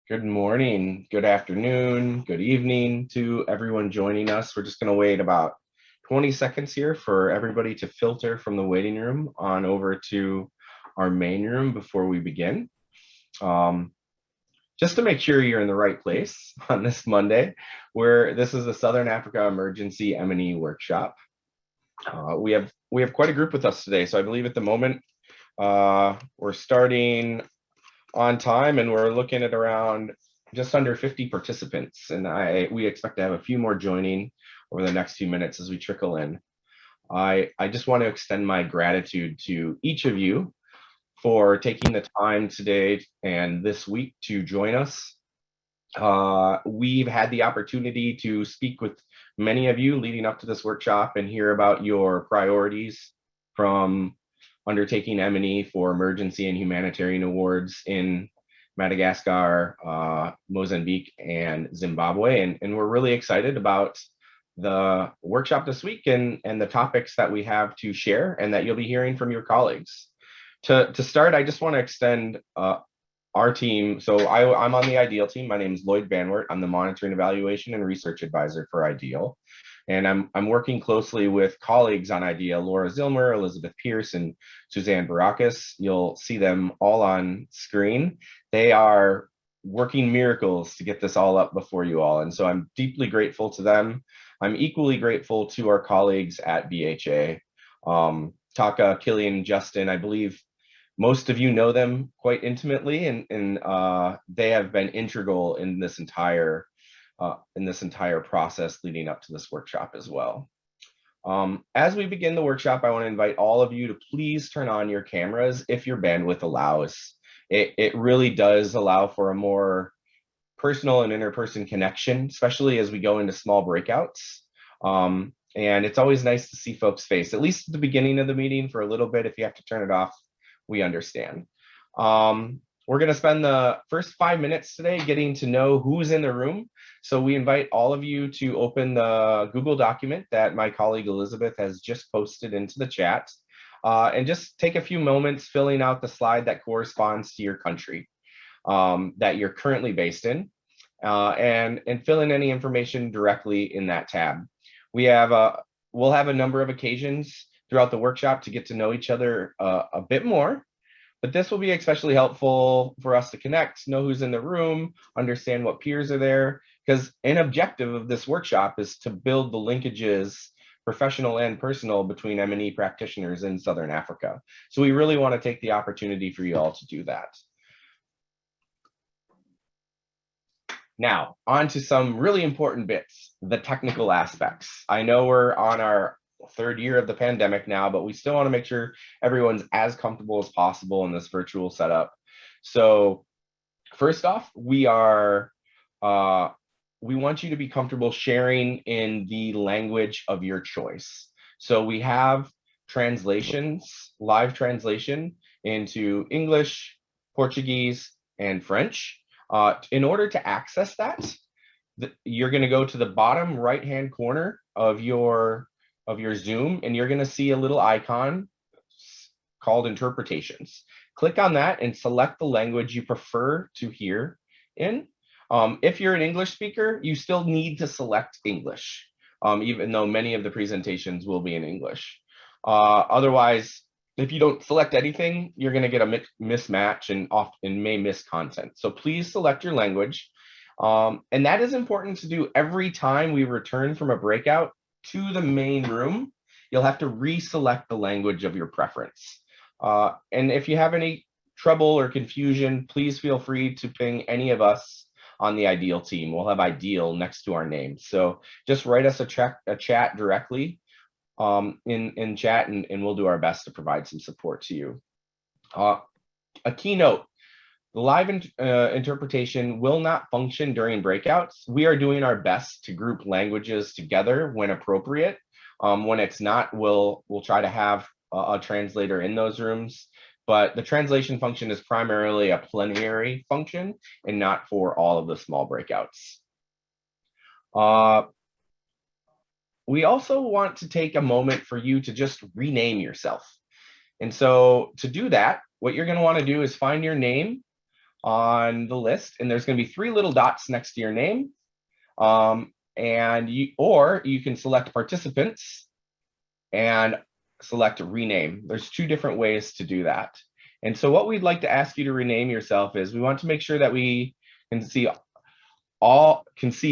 Good morning, good afternoon, good evening to everyone joining us. We're just going to wait about 20 seconds here for everybody to filter from the waiting room on over to our main room before we begin. Um, just to make sure you're in the right place on this Monday, where this is the Southern Africa Emergency M&E Workshop. We have quite a group with us today, so I believe at the moment we're starting on time, and we're looking at around just under 50 participants, and we expect to have a few more joining over the next few minutes as we trickle in. I just want to extend my gratitude to each of you for taking the time today and this week to join us. We've had the opportunity to speak with many of you leading up to this workshop and hear about your priorities from undertaking M&E for emergency and humanitarian awards in Madagascar, Mozambique, and Zimbabwe. And we're really excited about the workshop this week and the topics that we have to share and that you'll be hearing from your colleagues. To start, I just want to extend our team. So I'm on the IDEAL team. My name is Lloyd Banwart. I'm the Monitoring, Evaluation, and Research Advisor for IDEAL. And I'm working closely with colleagues on IDEAL, Laura Zilmer, Elizabeth Pierce, and Suzanne Barakis. You'll see them all on screen. They are working miracles to get this all up before you all. And so I'm deeply grateful to them. I'm equally grateful to our colleagues at BHA. Taka, Killian, Justin, I believe most of you know them quite intimately, and they have been integral in this entire process leading up to this workshop as well. As we begin the workshop, I want to invite all of you to please turn on your cameras if your bandwidth allows. It really does allow for a more personal and interperson connection, especially as we go into small breakouts. And it's always nice to see folks' face, at least at the beginning of the meeting for a little bit. If you have to turn it off, we understand. We're going to spend the first 5 minutes today getting to know who's in the room. So we invite all of you to open the Google document that my colleague Elizabeth has just posted into the chat, and just take a few moments filling out the slide that corresponds to your country that you're currently based in, and fill in any information directly in that tab. We'll have a number of occasions throughout the workshop to get to know each other a bit more, but this will be especially helpful for us to connect, know who's in the room, understand what peers are there, because an objective of this workshop is to build the linkages, professional and personal, between M&E practitioners in Southern Africa. So we really want to take the opportunity for you all to do that. Now, on to some really important bits, the technical aspects. I know we're on our third year of the pandemic now, but we still want to make sure everyone's as comfortable as possible in this virtual setup. So first off, we want you to be comfortable sharing in the language of your choice. So we have translations, live translation into English, Portuguese, and French. In order to access that, you're going to go to the bottom right-hand corner of your Zoom, and you're going to see a little icon called Interpretations. Click on that and select the language you prefer to hear in. If you're an English speaker, you still need to select English, even though many of the presentations will be in English. Otherwise, if you don't select anything, you're going to get a mismatch and often may miss content. So please select your language. And that is important to do every time we return from a breakout to the main room. You'll have to reselect the language of your preference. And if you have any trouble or confusion, please feel free to ping any of us on the IDEAL team. We'll have IDEAL next to our name. So just write us a chat directly in chat, and we'll do our best to provide some support to you. A keynote: the live interpretation will not function during breakouts. We are doing our best to group languages together when appropriate. When it's not, we'll try to have a translator in those rooms. But the translation function is primarily a plenary function and not for all of the small breakouts. We also want to take a moment for you to just rename yourself. And so to do that, what you're going to want to do is find your name on the list, and there's going to be 3 little dots next to your name. And you can select participants and select rename. There's 2 different ways to do that. And so what we'd like to ask you to rename yourself is we want to make sure that we can see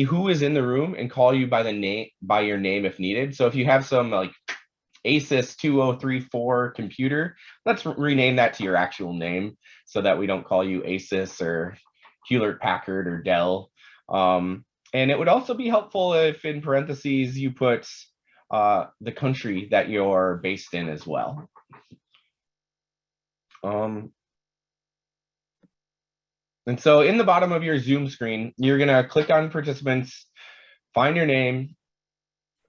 who is in the room and call you by your name if needed. So if you have some like ASUS 2034 computer, let's rename that to your actual name so that we don't call you ASUS or Hewlett Packard or Dell. And it would also be helpful if in parentheses you put the country that you're based in as well. And so in the bottom of your Zoom screen, you're gonna click on participants, find your name,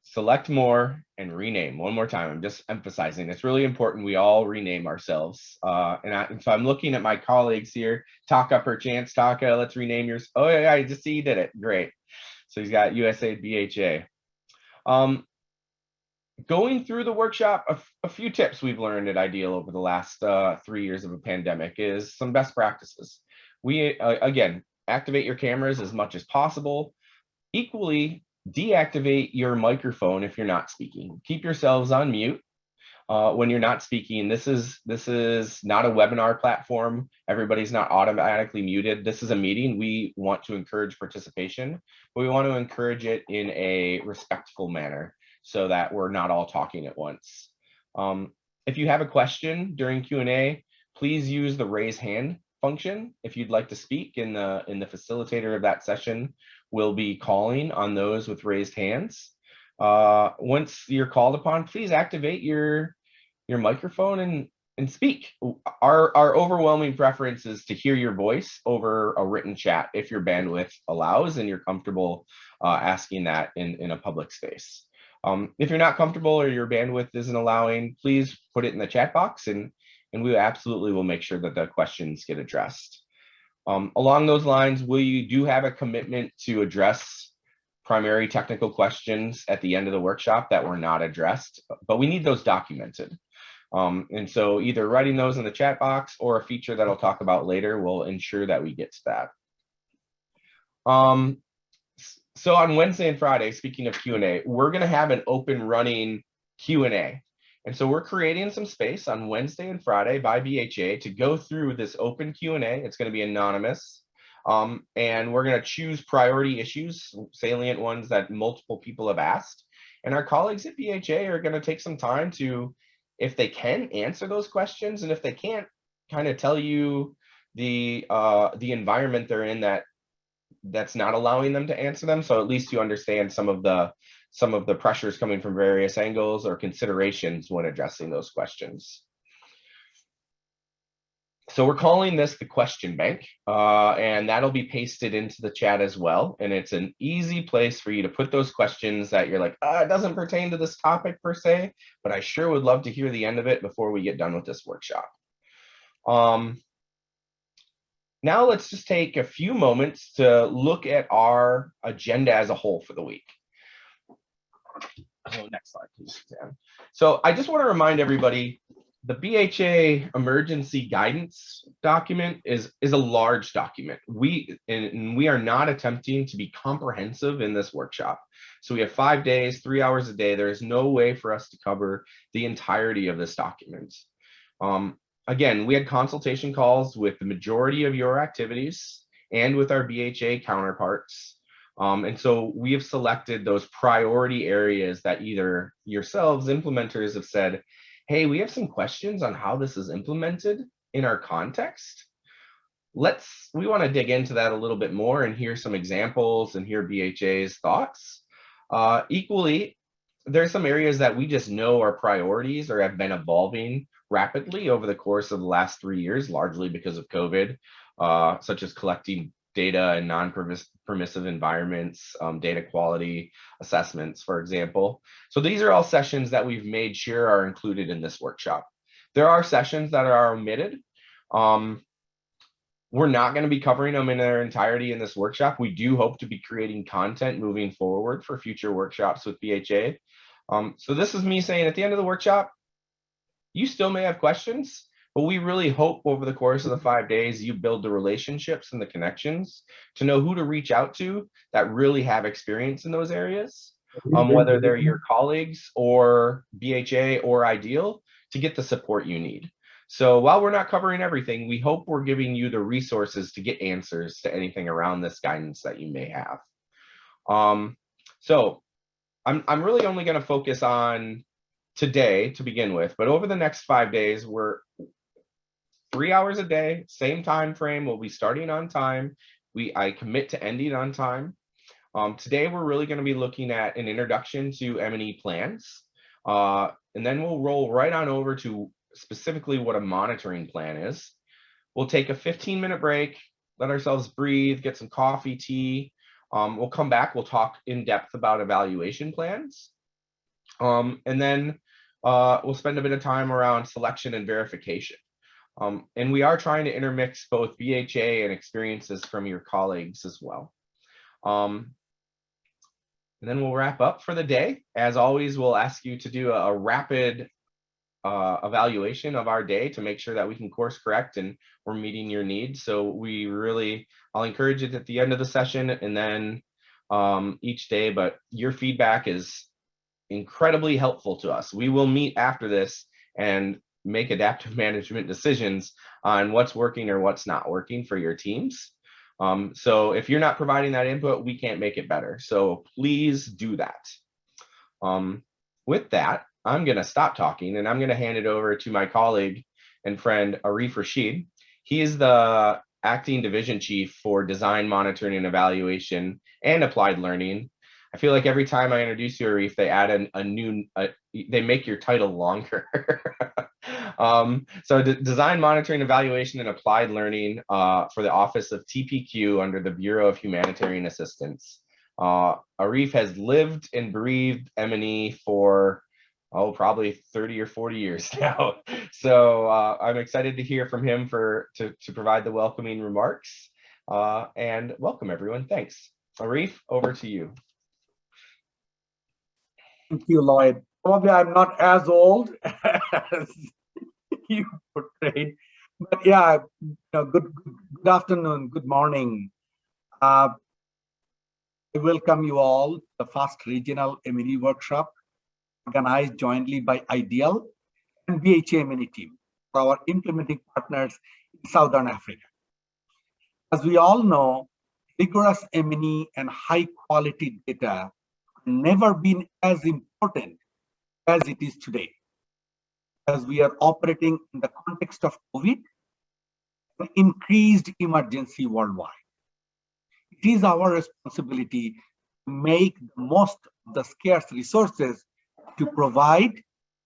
select more, and rename. One more time, I'm just emphasizing, it's really important we all rename ourselves. And so I'm looking at my colleagues here. Taka, perchance, Taka, let's rename yours. Oh yeah, I just see you did it, great. So he's got USA BHA. Going through the workshop, a few tips we've learned at Ideal over the last 3 years of a pandemic is some best practices. We, again, activate your cameras as much as possible. Equally, deactivate your microphone if you're not speaking. Keep yourselves on mute when you're not speaking. This is not a webinar platform. Everybody's not automatically muted. This is a meeting. We want to encourage participation, but we want to encourage it in a respectful manner so that we're not all talking at once. If you have a question during Q&A, please use the raise hand function. If you'd like to speak, in the facilitator of that session will be calling on those with raised hands. Once you're called upon, please activate your microphone and speak. Our overwhelming preference is to hear your voice over a written chat if your bandwidth allows and you're comfortable asking that in a public space. If you're not comfortable or your bandwidth isn't allowing, please put it in the chat box and we absolutely will make sure that the questions get addressed. Along those lines, we do have a commitment to address primary technical questions at the end of the workshop that were not addressed, but we need those documented. And so either writing those in the chat box or a feature that I'll talk about later will ensure that we get to that. So on Wednesday and Friday, speaking of Q&A, we're going to have an open running Q&A. And so we're creating some space on Wednesday and Friday by BHA to go through this open Q&A. It's going to be anonymous. And we're going to choose priority issues, salient ones that multiple people have asked. And our colleagues at BHA are going to take some time to, if they can, answer those questions. And if they can't, kind of tell you the environment they're in that's not allowing them to answer them. So at least you understand some of the pressures coming from various angles or considerations when addressing those questions. So we're calling this the question bank, and that'll be pasted into the chat as well. And it's an easy place for you to put those questions that you're like, it doesn't pertain to this topic per se, but I sure would love to hear the end of it before we get done with this workshop. Now let's just take a few moments to look at our agenda as a whole for the week. Oh, next slide, please, Sam. So I just want to remind everybody, the BHA emergency guidance document is a large document. We are not attempting to be comprehensive in this workshop. So we have 5 days, 3 hours a day. There is no way for us to cover the entirety of this document. Again, we had consultation calls with the majority of your activities and with our BHA counterparts. And so we have selected those priority areas that either yourselves, implementers, have said, hey, we have some questions on how this is implemented in our context. We want to dig into that a little bit more and hear some examples and hear BHA's thoughts. Equally, there's some areas that we just know are priorities or have been evolving rapidly over the course of the last 3 years, largely because of COVID, such as collecting data in non-permissive environments, data quality assessments, for example. So these are all sessions that we've made sure are included in this workshop. There are sessions that are omitted. We're not going to be covering them in their entirety in this workshop. We do hope to be creating content moving forward for future workshops with BHA. So this is me saying at the end of the workshop, you still may have questions, But we really hope over the course of the 5 days, you build the relationships and the connections to know who to reach out to that really have experience in those areas, whether they're your colleagues or BHA or Ideal, to get the support you need. So while we're not covering everything, we hope we're giving you the resources to get answers to anything around this guidance that you may have. So I'm really only going to focus on today to begin with, but over the next 5 days, we're 3 hours a day, same time frame. We'll be starting on time. I commit to ending on time. Today, we're really going to be looking at an introduction to M&E plans, and then we'll roll right on over to specifically what a monitoring plan is. We'll take a 15-minute break, let ourselves breathe, get some coffee, tea. We'll come back, we'll talk in depth about evaluation plans. And then we'll spend a bit of time around selection and verification. And we are trying to intermix both BHA and experiences from your colleagues as well. And then we'll wrap up for the day. As always, we'll ask you to do a rapid evaluation of our day to make sure that we can course correct and we're meeting your needs. So I'll encourage it at the end of the session and then each day, but your feedback is incredibly helpful to us. We will meet after this and make adaptive management decisions on what's working or what's not working for your teams. So if you're not providing that input, we can't make it better. So please do that. With that, I'm going to stop talking and I'm going to hand it over to my colleague and friend, Arif Rashid. He is the acting division chief for design, monitoring, and evaluation and applied learning. I feel like every time I introduce you, Arif, they add they make your title longer. So design, monitoring, evaluation, and applied learning for the Office of TPQ under the Bureau of Humanitarian Assistance. Arif has lived and breathed M&E for probably 30 or 40 years now. So I'm excited to hear from him to provide the welcoming remarks. And welcome, everyone. Thanks. Arif, over to you. Thank you, Lloyd. Probably I'm not as old as you portrayed, but yeah, good afternoon, good morning. I welcome you all to the first regional M&E workshop organized jointly by Ideal and BHA M&E team for our implementing partners in Southern Africa. As we all know, rigorous M&E and high quality data never been as important as it is today, as we are operating in the context of COVID and increased emergency worldwide. It is our responsibility to make the most of the scarce resources to provide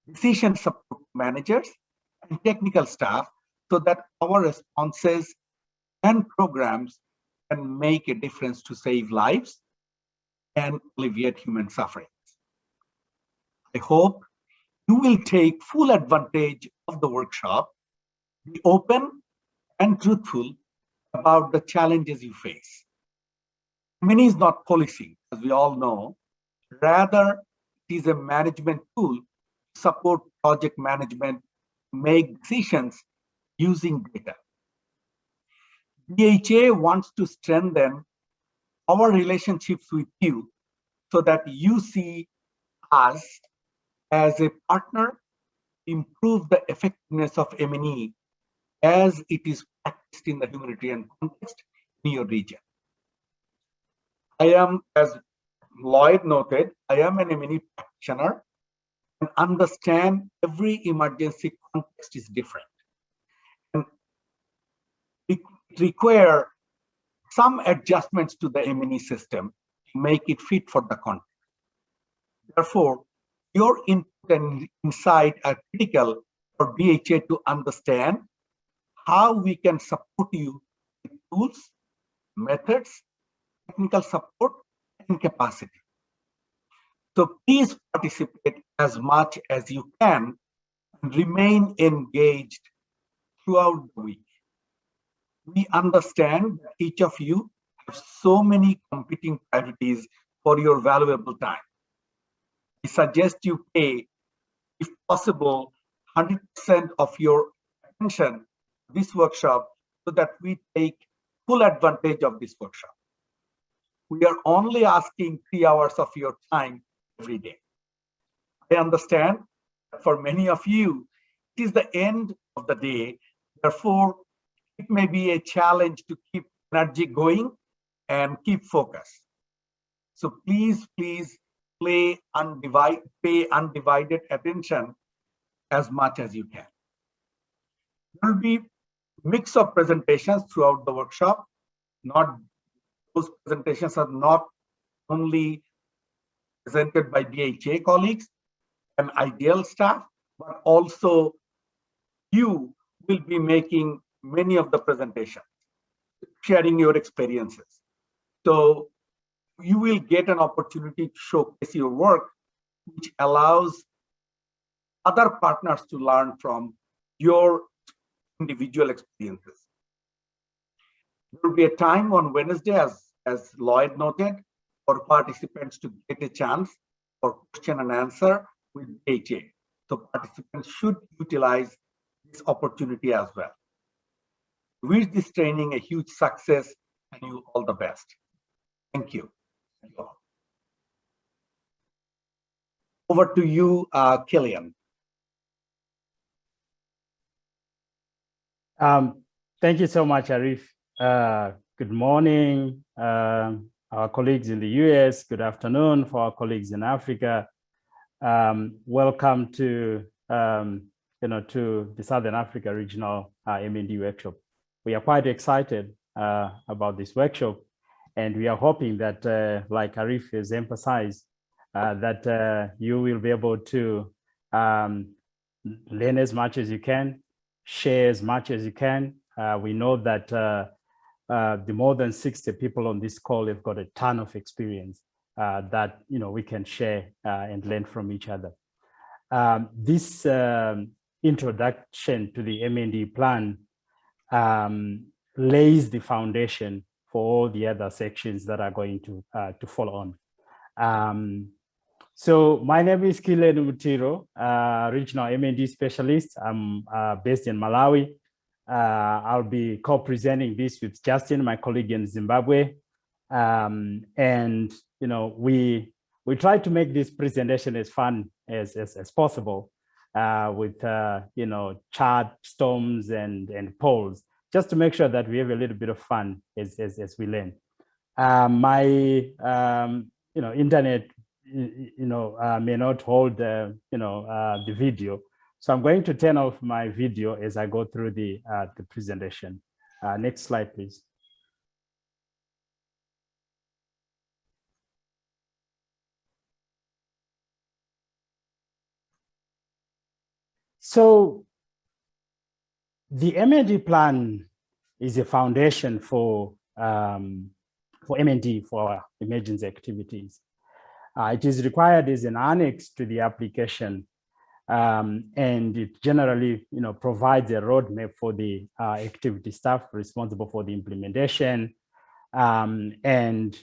decision support managers and technical staff so that our responses and programs can make a difference to save lives and alleviate human suffering. I hope you will take full advantage of the workshop, be open and truthful about the challenges you face. M&E is not policing, as we all know. Rather, it is a management tool to support project management, make decisions using data. BHA wants to strengthen our relationships with you so that you see us as a partner, improve the effectiveness of M&E as it is practiced in the humanitarian context in your region. I am, as Lloyd noted, I am an M&E practitioner and understand every emergency context is different. And it requires some adjustments to the M&E system to make it fit for the context. Therefore, your input and insight are critical for BHA to understand how we can support you with tools, methods, technical support, and capacity. So please participate as much as you can and remain engaged throughout the week. We understand that each of you have so many competing priorities for your valuable time. I suggest you pay, if possible, 100% of your attention to this workshop so that we take full advantage of this workshop. We are only asking 3 hours of your time every day. I understand that for many of you, it is the end of the day. Therefore, it may be a challenge to keep energy going and keep focus. So please pay undivided attention as much as you can. There will be mix of presentations throughout the workshop. Those presentations are not only presented by DHA colleagues and IDEAL staff, but also you will be making many of the presentations, sharing your experiences. So you will get an opportunity to showcase your work, which allows other partners to learn from your individual experiences. There will be a time on Wednesday, as Lloyd noted, for participants to get a chance for question and answer with DHA. So participants should utilize this opportunity as well. Wish this training a huge success and you all the best. Thank you. Thank you all. Over to you, Killian. Thank you so much, Arif. Good morning, our colleagues in the US. Good afternoon for our colleagues in Africa. Welcome to to the Southern Africa Regional M&D workshop. We are quite excited about this workshop, and we are hoping that, like Arif has emphasized, that you will be able to learn as much as you can, share as much as you can. We know that the more than 60 people on this call have got a ton of experience that we can share and learn from each other. This introduction to the M&D plan lays the foundation for all the other sections that are going to follow on. So my name is Killian Mutiro, regional M&D specialist. I'm based in Malawi. I'll be co-presenting this with Justin, my colleague in Zimbabwe. And we try to make this presentation as fun as possible with chart storms and polls, just to make sure that we have a little bit of fun as we learn. My internet may not hold the video, so I'm going to turn off my video as I go through the presentation. Next slide, please. So the M&D plan is a foundation for M&D, for our emergency activities. It is required as an annex to the application, and it generally provides a roadmap for the activity staff responsible for the implementation, and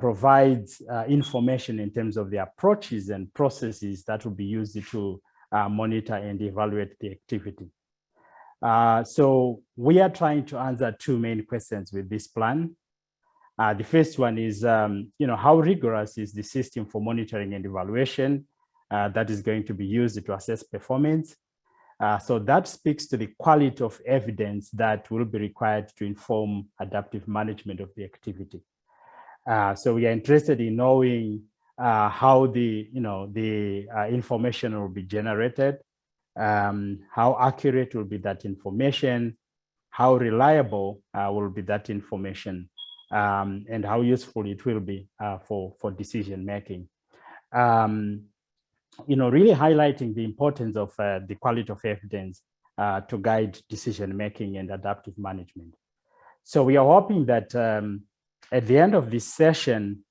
provides information in terms of the approaches and processes that will be used to monitor and evaluate the activity. So we are trying to answer two main questions with this plan. The first one is, how rigorous is the system for monitoring and evaluation that is going to be used to assess performance? So that speaks to the quality of evidence that will be required to inform adaptive management of the activity. So we are interested in knowing how the information will be generated, how accurate will be that information, how reliable will be that information, and how useful it will be for decision making. Really highlighting the importance of the quality of evidence to guide decision making and adaptive management. So we are hoping that at the end of this session,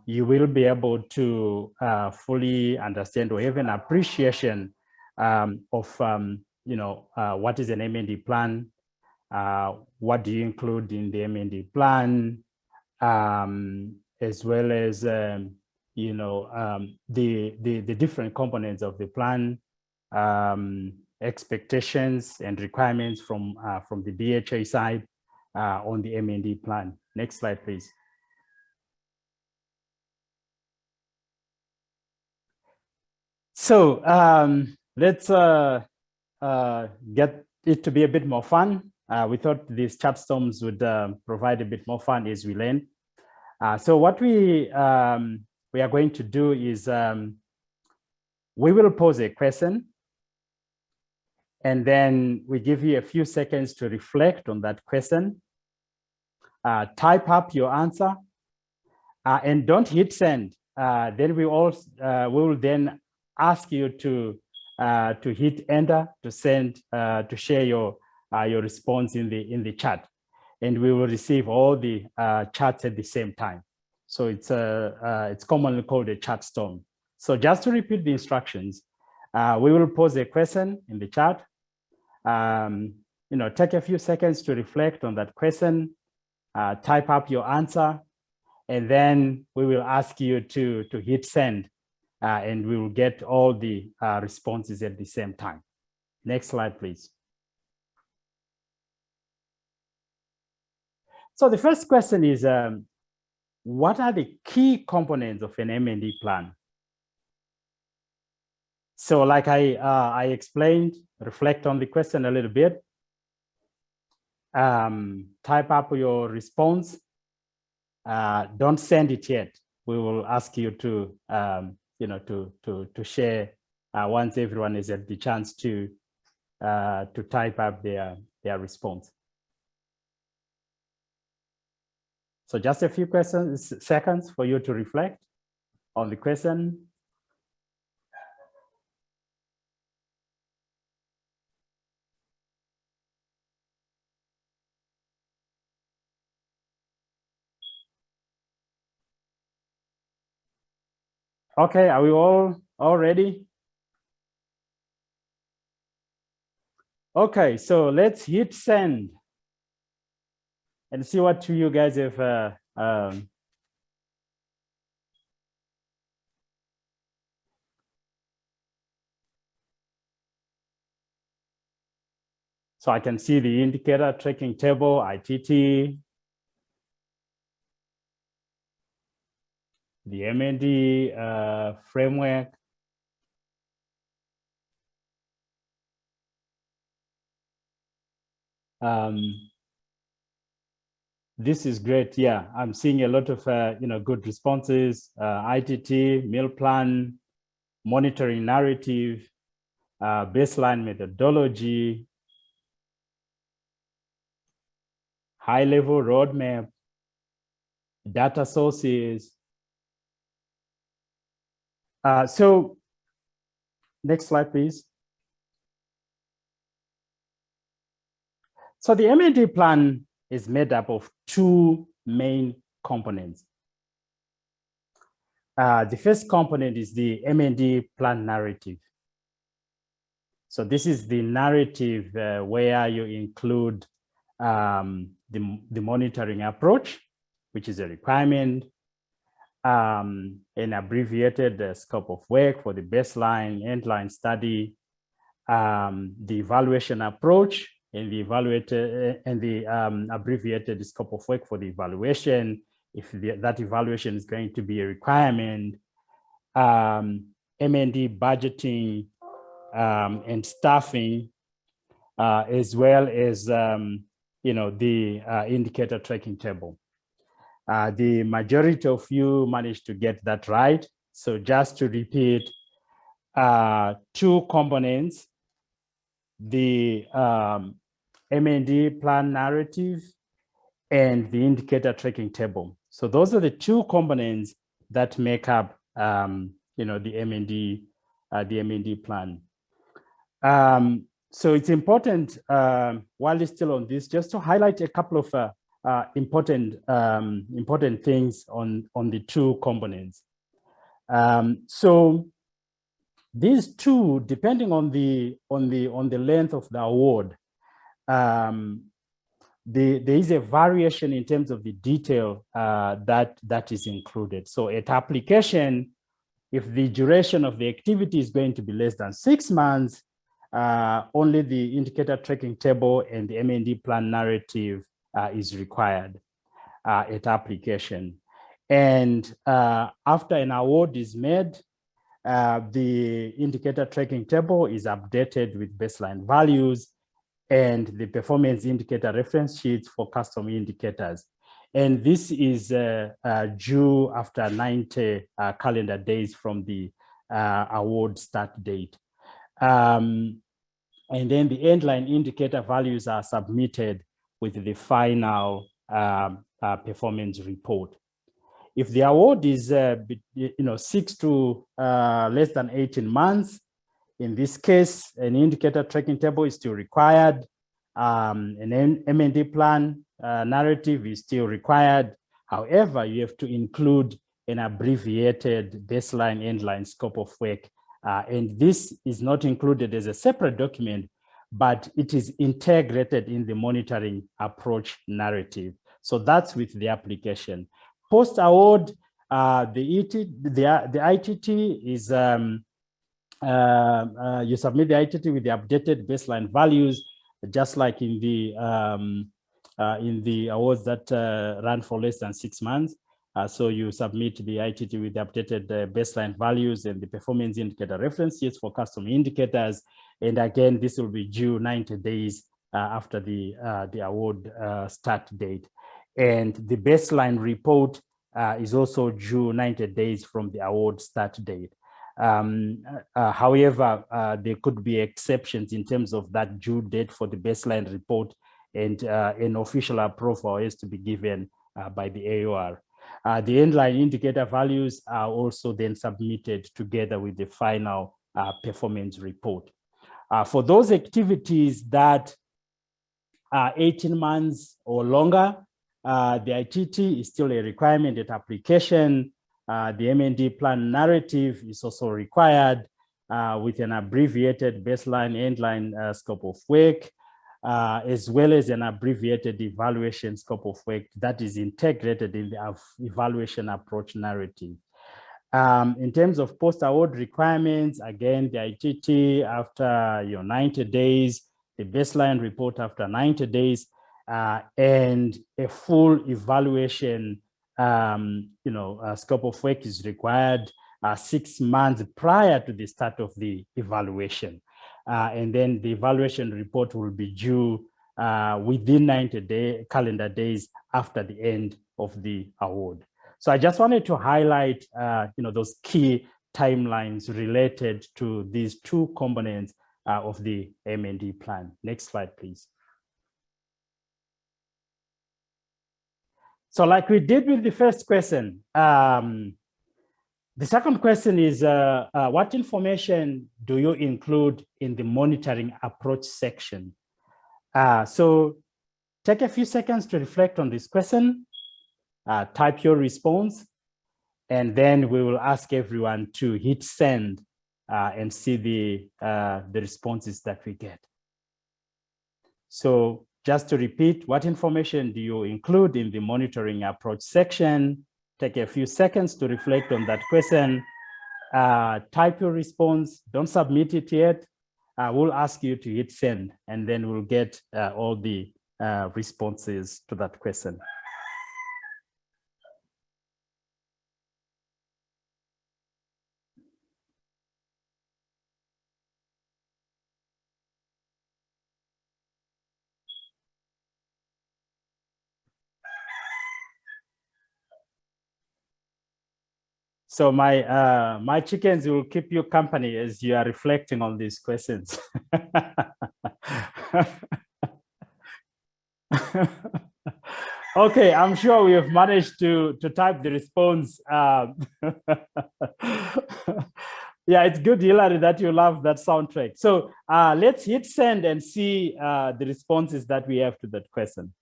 you will be able to fully understand or have an appreciation of what is an M&D plan, what do you include in the M&D plan, as well as the different components of the plan, expectations and requirements from the DHA side on the M&E plan. Next slide, please. So let's get it to be a bit more fun. We thought these chat storms would provide a bit more fun as we learn. So what we are going to do is we will pose a question, and then we give you a few seconds to reflect on that question. Type up your answer, and don't hit send. Then we will then ask you to hit enter to send to share your response in the chat, and we will receive all the chats at the same time. So it's commonly called a chat storm. So just to repeat the instructions, we will pose a question in the chat. Take a few seconds to reflect on that question, type up your answer, and then we will ask you to hit send, and we will get all the responses at the same time. Next slide, please. So the first question is, what are the key components of an M&E plan? So like I explained, reflect on the question a little bit. Type up your response. Don't send it yet. We will ask you to to share once everyone has had the chance to type up their response. So just a few seconds for you to reflect on the question. Okay, are we all ready? Okay, so let's hit send and see what you guys have. So I can see the indicator tracking table, ITT, the M&E framework. This is great. Yeah, I'm seeing a lot of good responses. ITT, meal plan, monitoring narrative, baseline methodology, high-level roadmap, data sources. So next slide, please. So the M&E plan is made up of two main components. The first component is the M&E plan narrative. So this is the narrative where you include the monitoring approach, which is a requirement, an abbreviated scope of work for the baseline, endline study, the evaluation approach, and the abbreviated scope of work for the evaluation, if that evaluation is going to be a requirement, M&E budgeting and staffing, as well as the indicator tracking table. The majority of you managed to get that right. So just to repeat, two components, the M&E plan narrative and the indicator tracking table. So those are the two components that make up the M&E plan. So it's important, while it's still on this, just to highlight a couple of important things on the two components. So these two, depending on the length of the award, there is a variation in terms of the detail that is included. So at application, if the duration of the activity is going to be less than 6 months, only the indicator tracking table and the M&D plan narrative is required at application. And after an award is made, the indicator tracking table is updated with baseline values and the performance indicator reference sheets for custom indicators. And this is due after 90 calendar days from the award start date. And then the endline indicator values are submitted with the final performance report. If the award is 6 to less than 18 months, in this case, an indicator tracking table is still required. An M&D plan narrative is still required. However, you have to include an abbreviated baseline endline scope of work. And this is not included as a separate document, but it is integrated in the monitoring approach narrative. So that's with the application. Post-award, the ITT is, you submit the ITT with the updated baseline values, just like in the awards that run for less than 6 months. So you submit the ITT with the updated baseline values and the performance indicator reference sheets for custom indicators. And again, this will be due 90 days after the award start date. And the baseline report is also due 90 days from the award start date. However, there could be exceptions in terms of that due date for the baseline report, and an official approval is to be given by the AOR. The endline indicator values are also then submitted together with the final performance report. For those activities that are 18 months or longer, the ITT is still a requirement at application. The M&D plan narrative is also required with an abbreviated baseline endline scope of work, as well as an abbreviated evaluation scope of work that is integrated in the evaluation approach narrative. In terms of post-award requirements, again, the ITT after 90 days, the baseline report after 90 days, and a full evaluation scope of work is required 6 months prior to the start of the evaluation. And then the evaluation report will be due within 90 calendar days after the end of the award. So I just wanted to highlight those key timelines related to these two components of the M&D plan. Next slide, please. So like we did with the first question, the second question is, what information do you include in the monitoring approach section? So take a few seconds to reflect on this question, type your response, and then we will ask everyone to hit send and see the responses that we get. So just to repeat, what information do you include in the monitoring approach section? Take a few seconds to reflect on that question. Type your response. Don't submit it yet. We'll ask you to hit send, and then we'll get all the responses to that question. So my chickens will keep you company as you are reflecting on these questions. Okay, I'm sure we have managed to type the response. Yeah, it's good, Hilary, that you love that soundtrack. So let's hit send and see the responses that we have to that question.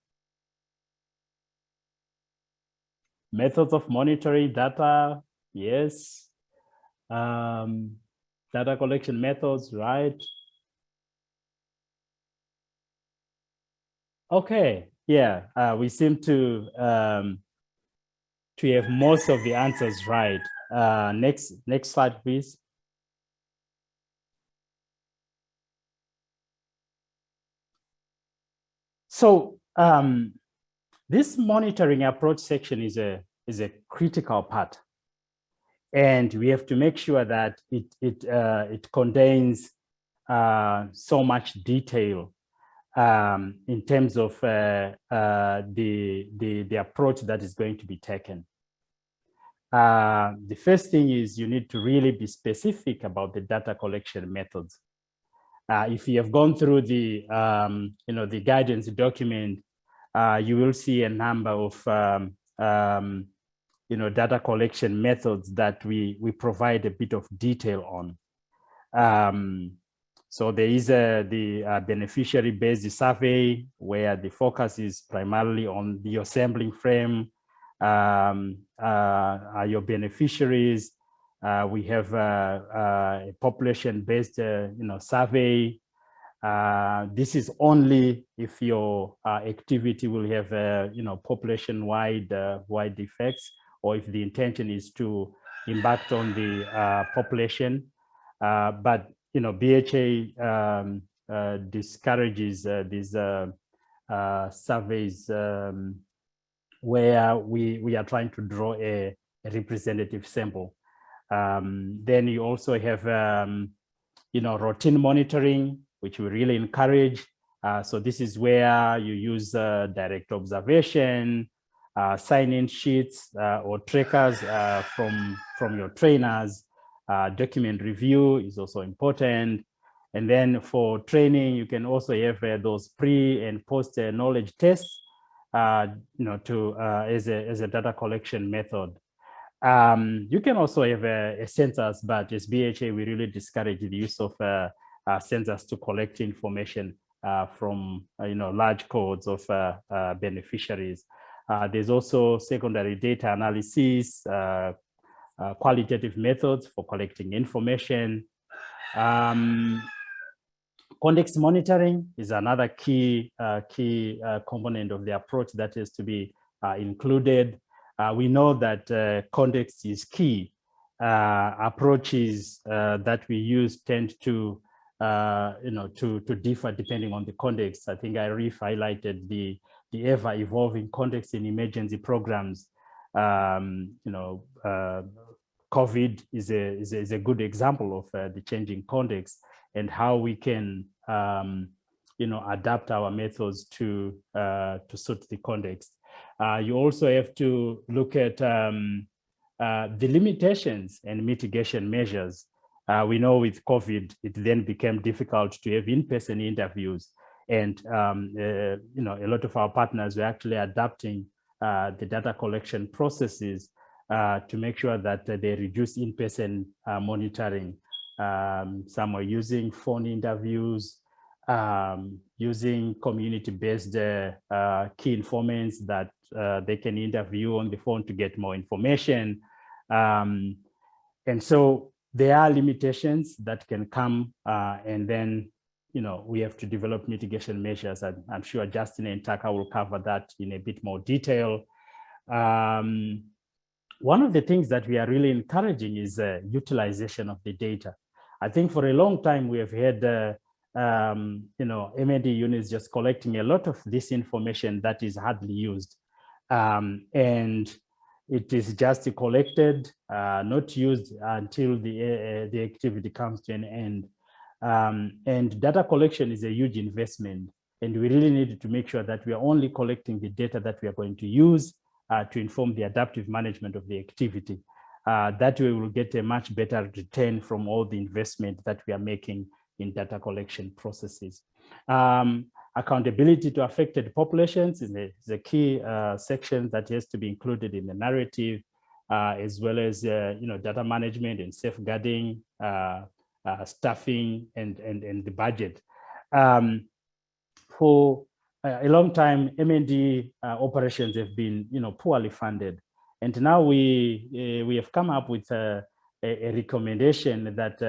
Methods of monitoring data. Yes. Data collection methods, right? Okay, yeah, we seem to have most of the answers right. Next slide, please. So this monitoring approach section is a critical part, and we have to make sure that it contains so much detail in terms of the approach that is going to be taken. The first thing is you need to really be specific about the data collection methods. If you have gone through the the guidance document, you will see a number of data collection methods that we provide a bit of detail on. So there is the beneficiary-based survey, where the focus is primarily on your sampling frame, your beneficiaries. We have a population-based survey. This is only if your activity will have population-wide wide effects, or if the intention is to impact on the population. But BHA discourages these surveys where we are trying to draw a representative sample. Then you also have routine monitoring, which we really encourage. So this is where you use direct observation, sign-in sheets or trackers from your trainers. Document review is also important. And then for training, you can also have those pre and post knowledge tests, as a data collection method. You can also have a census, but as BHA, we really discourage the use of census to collect information from large cohorts of beneficiaries. There's also secondary data analysis, qualitative methods for collecting information. Context monitoring is another key component of the approach that has to be included. We know that context is key. Approaches that we use tend to differ depending on the context. I think Arif highlighted the ever-evolving context in emergency programs. COVID is a good example of the changing context and how we can adapt our methods to suit the context. You also have to look at the limitations and mitigation measures. We know with COVID, it then became difficult to have in-person interviews, and a lot of our partners were actually adapting the data collection processes to make sure that they reduce in-person monitoring. Some are using phone interviews, using community-based key informants that they can interview on the phone to get more information. And so there are limitations that can come, and then we have to develop mitigation measures. And I'm sure Justin and Taka will cover that in a bit more detail. One of the things that we are really encouraging is utilization of the data. I think for a long time we have had M&D units just collecting a lot of this information that is hardly used, and it is just collected, not used until the activity comes to an end. And data collection is a huge investment, and we really need to make sure that we are only collecting the data that we are going to use to inform the adaptive management of the activity. That way we'll get a much better return from all the investment that we are making in data collection processes. Accountability to affected populations is a key section that has to be included in the narrative, as well as data management and safeguarding, staffing, and the budget. For a long time, M&D operations have been poorly funded, and now we have come up with a recommendation that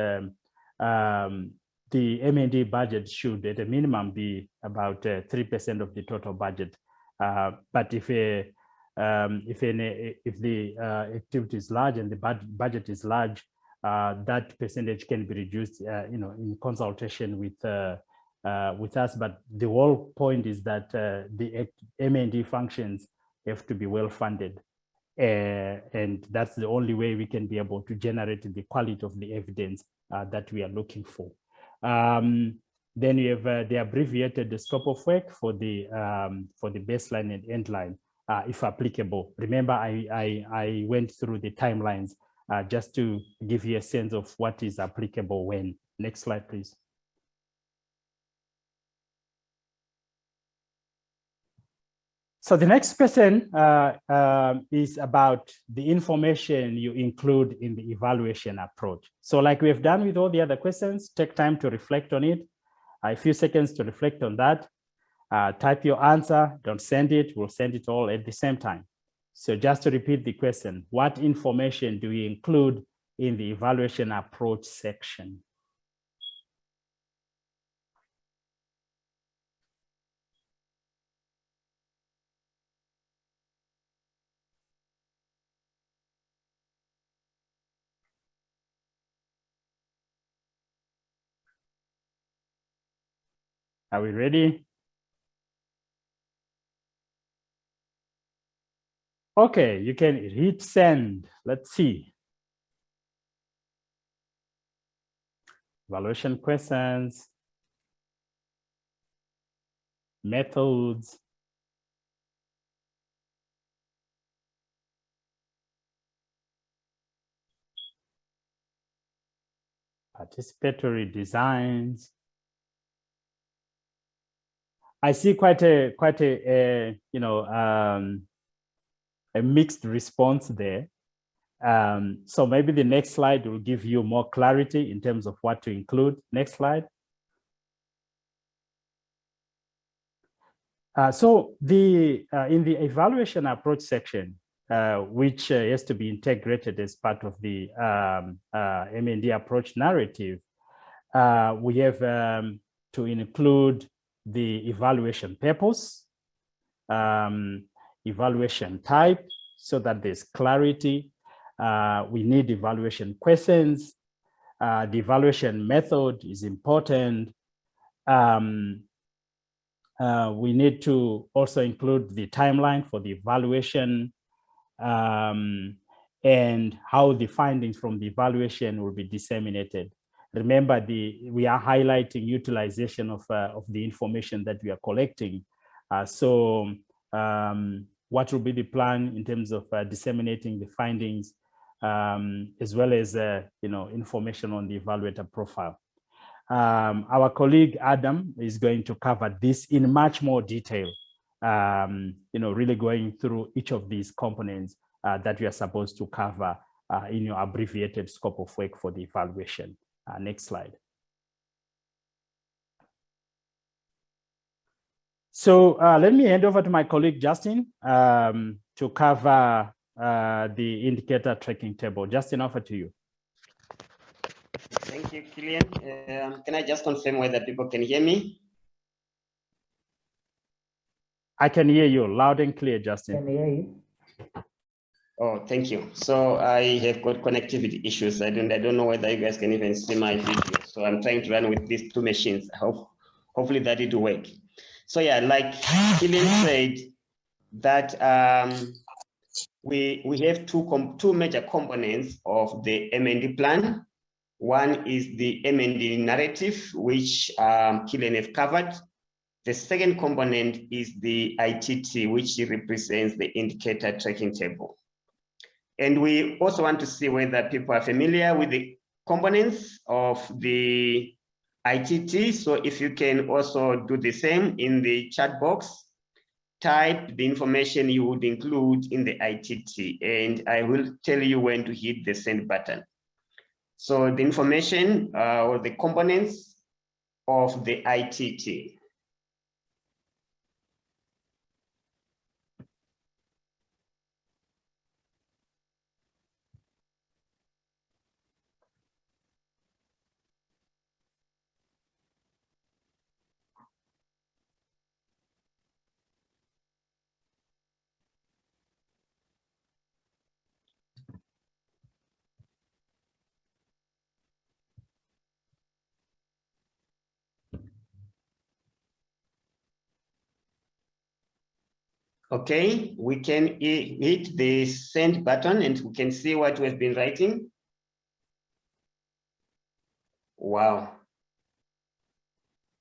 the M&D budget should, at a minimum, be about 3% of the total budget. But if the activity is large and the budget is large, that percentage can be reduced, in consultation with with us, but the whole point is that the M&E functions have to be well funded. And that's the only way we can be able to generate the quality of the evidence that we are looking for. Then you have the abbreviated scope of work for the baseline and endline, if applicable. Remember, I went through the timelines just to give you a sense of what is applicable when. Next slide, please. So the next question is about the information you include in the evaluation approach. So like we have done with all the other questions, take time to reflect on it. A few seconds to reflect on that. Type your answer, don't send it, we'll send it all at the same time. So just to repeat the question, what information do we include in the evaluation approach section? Are we ready? Okay, you can hit send. Let's see. Evaluation questions, methods, participatory designs. I see quite a mixed response there. So maybe the next slide will give you more clarity in terms of what to include. Next slide. So in the evaluation approach section, which has to be integrated as part of the M&E approach narrative, we have to include the evaluation purpose, evaluation type, so that there's clarity. We need evaluation questions. The evaluation method is important. We need to also include the timeline for the evaluation and how the findings from the evaluation will be disseminated. Remember, we are highlighting utilization of the information that we are collecting. So what will be the plan in terms of disseminating the findings, as well as information on the evaluator profile. Our colleague Adam is going to cover this in much more detail, really going through each of these components that we are supposed to cover in your abbreviated scope of work for the evaluation. Next slide. So let me hand over to my colleague Justin to cover the indicator tracking table. Justin, over to you. Thank you, Killian. Can I just confirm whether people can hear me? I can hear you loud and clear, Justin. Can hear you. Oh, thank you. So I have got connectivity issues. I don't know whether you guys can even see my video. So I'm trying to run with these two machines. Hopefully that it will work. So yeah, like Killian said, that we have two major components of the M&E plan. One is the M&E narrative, which Killian have covered. The second component is the ITT, which represents the indicator tracking table. And we also want to see whether people are familiar with the components of the ITT. So if you can also do the same in the chat box, type the information you would include in the ITT, and I will tell you when to hit the send button. So the information or the components of the ITT. Okay, we can hit the send button and we can see what we've been writing. Wow.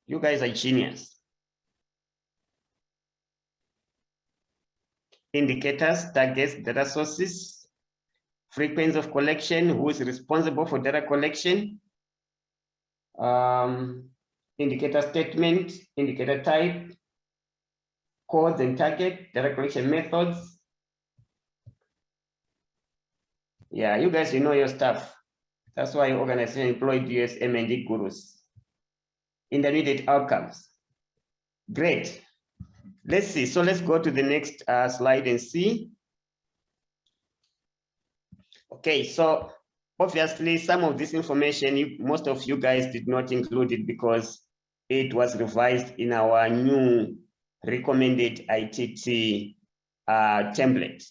You guys are genius. Indicators, targets, data sources, frequency of collection, who is responsible for data collection, indicator statement, indicator type, codes and target, data collection methods. Yeah, you guys, you know your stuff. That's why your organization employed you as M&D gurus. Intermediate outcomes. Great. Let's see. So let's go to the next slide and see. Okay, so obviously some of this information, most of you guys did not include it because it was revised in our new recommended ITT template.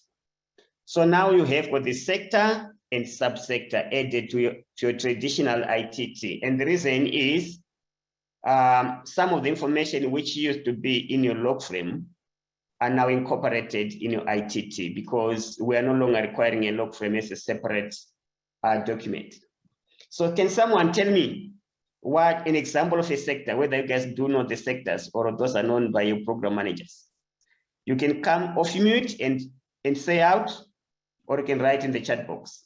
So now you have got the sector and subsector added to your traditional ITT. And the reason is some of the information which used to be in your log frame are now incorporated in your ITT because we are no longer requiring a log frame as a separate document. So can someone tell me what an example of a sector, whether you guys do know the sectors or those are known by your program managers? You can come off mute and say out, or you can write in the chat box.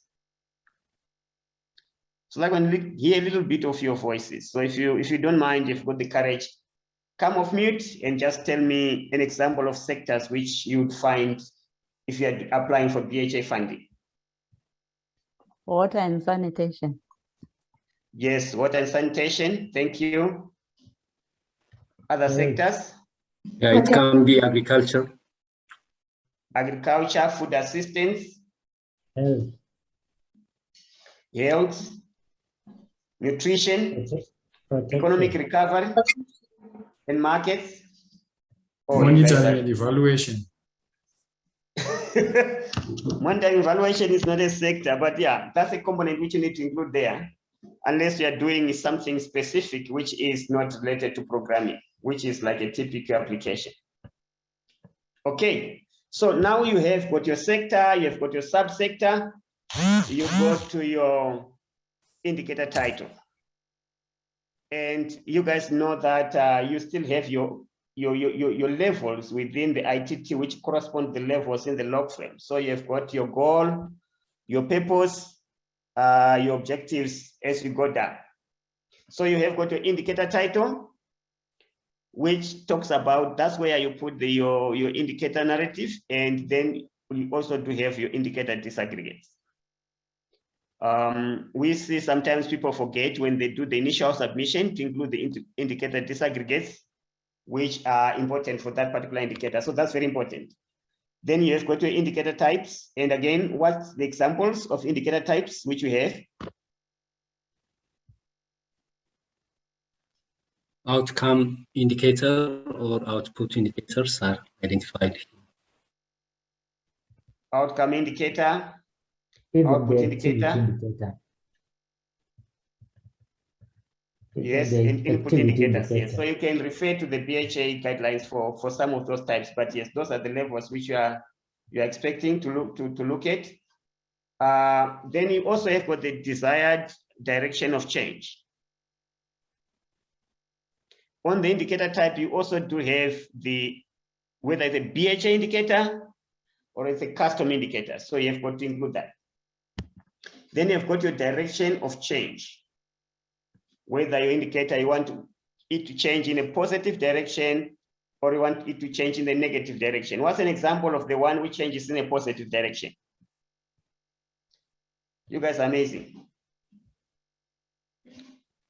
So I want to hear a little bit of your voices. So if you don't mind, if you've got the courage, come off mute and just tell me an example of sectors which you'd find if you're applying for BHA funding. Water and sanitation. Yes, water and sanitation. Thank you. Other sectors? Yeah, it can be agriculture. Agriculture, food assistance. Health. Nutrition. Economic recovery. And markets. Monitoring and evaluation. Monitoring evaluation is not a sector, but yeah, that's a component which you need to include there, unless you are doing something specific which is not related to programming, which is like a typical application. Okay, so now you have got your sector, you have got your subsector, you go to your indicator title. And you guys know that you still have your levels within the ITT, which correspond to the levels in the log frame. So you've got your goal, your purpose, your objectives as you go down. So you have got your indicator title, which talks about, that's where you put your indicator narrative, and then you also do have your indicator disaggregates. We see sometimes people forget when they do the initial submission to include the indicator disaggregates, which are important for that particular indicator. So that's very important. Then you have got your indicator types. And again, what's the examples of indicator types which we have? Outcome indicator or output indicators are identified. Outcome indicator, output indicator. Yes, and input indicators. Yes, so you can refer to the BHA guidelines for some of those types. But yes, those are the levels which you are expecting to look at. Then you also have got the desired direction of change. On the indicator type, you also do have whether it's a BHA indicator or it's a custom indicator. So you have got to include that. Then you've got your direction of change. Whether your indicator, you want it to change in a positive direction or you want it to change in the negative direction. What's an example of the one which changes in a positive direction? You guys are amazing.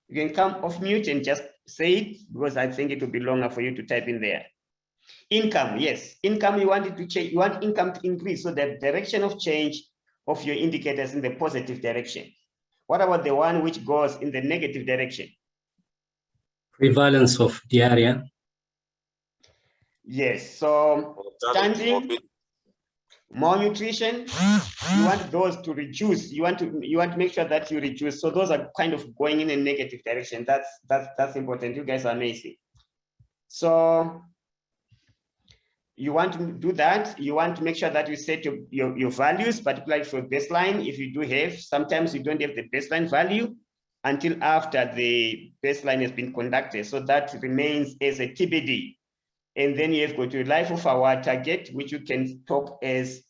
You can come off mute and just say it, because I think it will be longer for you to type in there. Income, yes. Income, you want it to change, you want income to increase. So the direction of change of your indicators in the positive direction. What about the one which goes in the negative direction? Prevalence of diarrhea. Yes, so standing, malnutrition, you want those to reduce. You want to make sure that you reduce. So those are kind of going in a negative direction. That's important. You guys are amazing. So you want to do that, you want to make sure that you set your values, particularly for baseline. If you do have, sometimes you don't have the baseline value until after the baseline has been conducted. So that remains as a TBD. And then you have got your life of award target, which you can talk as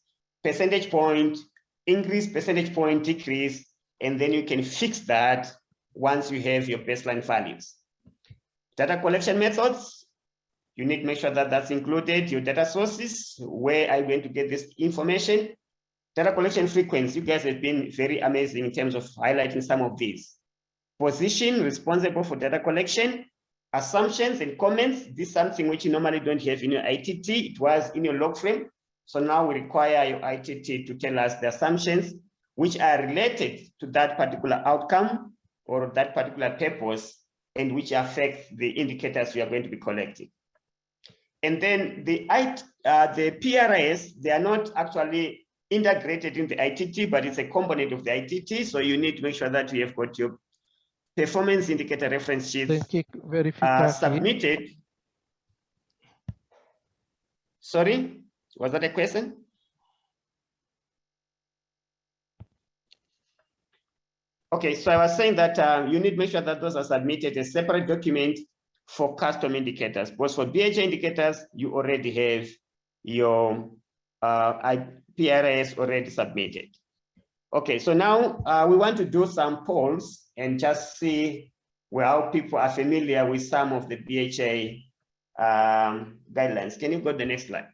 percentage point increase, percentage point decrease, and then you can fix that once you have your baseline values. Data collection methods, you need to make sure that that's included. Your data sources, where are you going to get this information? Data collection frequency, you guys have been very amazing in terms of highlighting some of these. Position, responsible for data collection. Assumptions and comments, this is something which you normally don't have in your ITT. It was in your log frame. So now we require your ITT to tell us the assumptions which are related to that particular outcome or that particular purpose and which affect the indicators we are going to be collecting. And then the PRIS, they are not actually integrated in the ITT, but it's a component of the ITT. So you need to make sure that you have got your performance indicator reference sheets submitted. Sorry, was that a question? Okay, so I was saying that you need to make sure that those are submitted as separate document for custom indicators. But for BHA indicators, you already have your PRIS already submitted. Okay, so now we want to do some polls and just see how people are familiar with some of the BHA guidelines. Can you go to the next slide?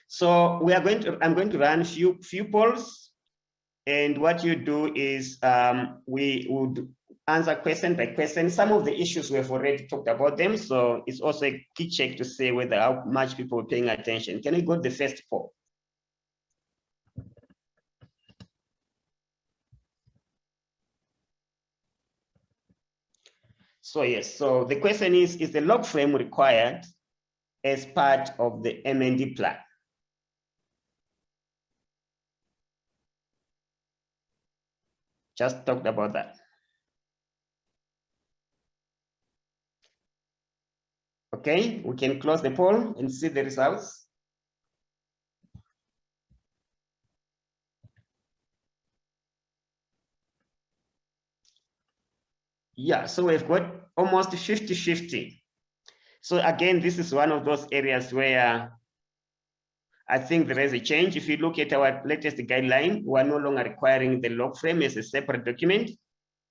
So I'm going to run few polls, and what you do is we would answer question by question. Some of the issues we have already talked about them, so it's also a key check to see whether how much people are paying attention. Can you go to the first poll? So yes, so the question is the log frame required as part of the MND plan? Just talked about that. Okay, we can close the poll and see the results. Yeah, so we've got almost 50-50. So again, this is one of those areas where I think there is a change. If you look at our latest guideline, we are no longer requiring the log frame as a separate document.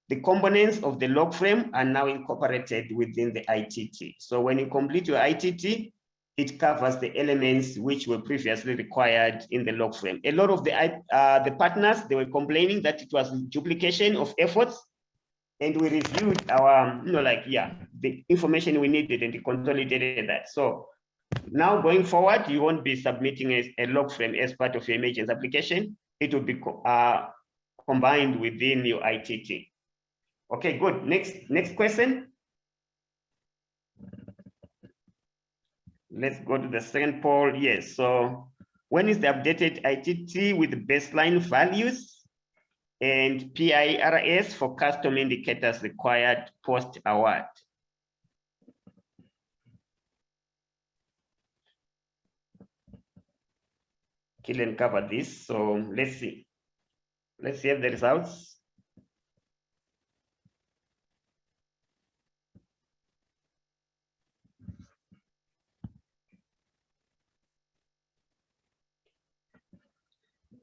The components of the log frame are now incorporated within the ITT. So when you complete your ITT, it covers the elements which were previously required in the log frame. A lot of the partners, they were complaining that it was duplication of efforts. And we reviewed our, the information we needed and consolidated that. So now going forward, you won't be submitting a log frame as part of your emergence application. It will be combined within your ITT. Okay, good. Next question. Let's go to the second poll. Yes. So when is the updated ITT with the baseline values and PIRS for custom indicators required post-award? Killian covered this, so let's see. Let's see the results.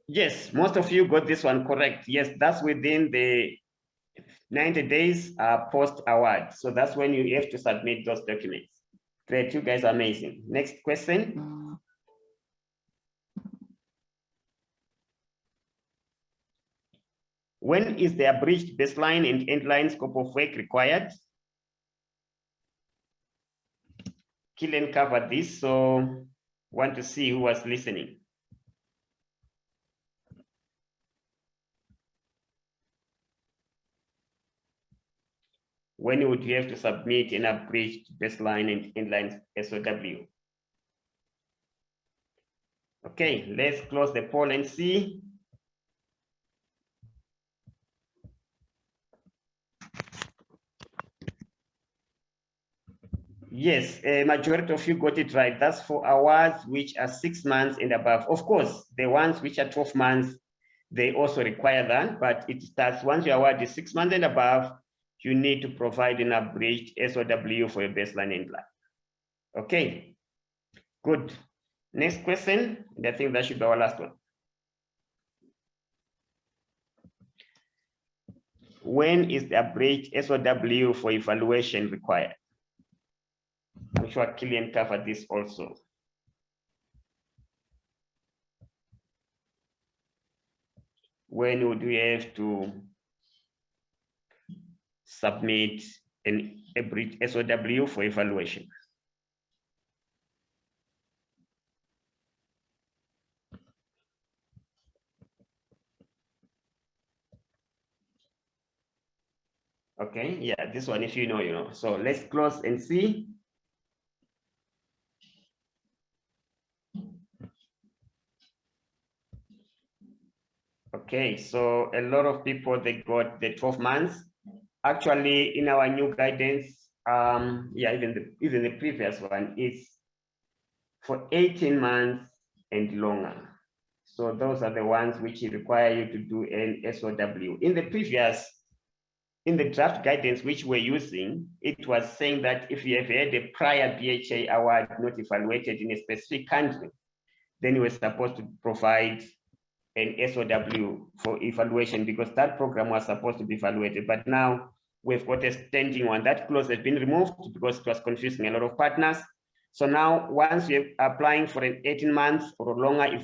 Yes, most of you got this one correct. Yes, that's within the 90 days post-award. So that's when you have to submit those documents. Great, you guys are amazing. Next question. When is the abridged baseline and endline scope of work required? Killian covered this, so want to see who was listening. When would you have to submit an abridged baseline and inline SOW? Okay, let's close the poll and see. Yes, a majority of you got it right. That's for awards which are 6 months and above. Of course, the ones which are 12 months, they also require that, but it starts once your award is 6 months and above, you need to provide an abridged SOW for your baseline and plan. Okay, good. Next question, and I think that should be our last one. When is the abridged SOW for evaluation required? I'm sure Killian covered this also. When would we have to submit an abridged SOW for evaluation? Okay, yeah, this one, if you know, you know. So let's close and see. Okay, so a lot of people, they got the 12 months. Actually, in our new guidance, yeah, even the previous one is for 18 months and longer. So those are the ones which require you to do an SOW. In the draft guidance which we're using, it was saying that if you have had a prior BHA award not evaluated in a specific country, then you were supposed to provide an SOW for evaluation because that program was supposed to be evaluated. But now we've got a standing one. That clause has been removed because it was confusing a lot of partners. So now once you're applying for an 18 months or longer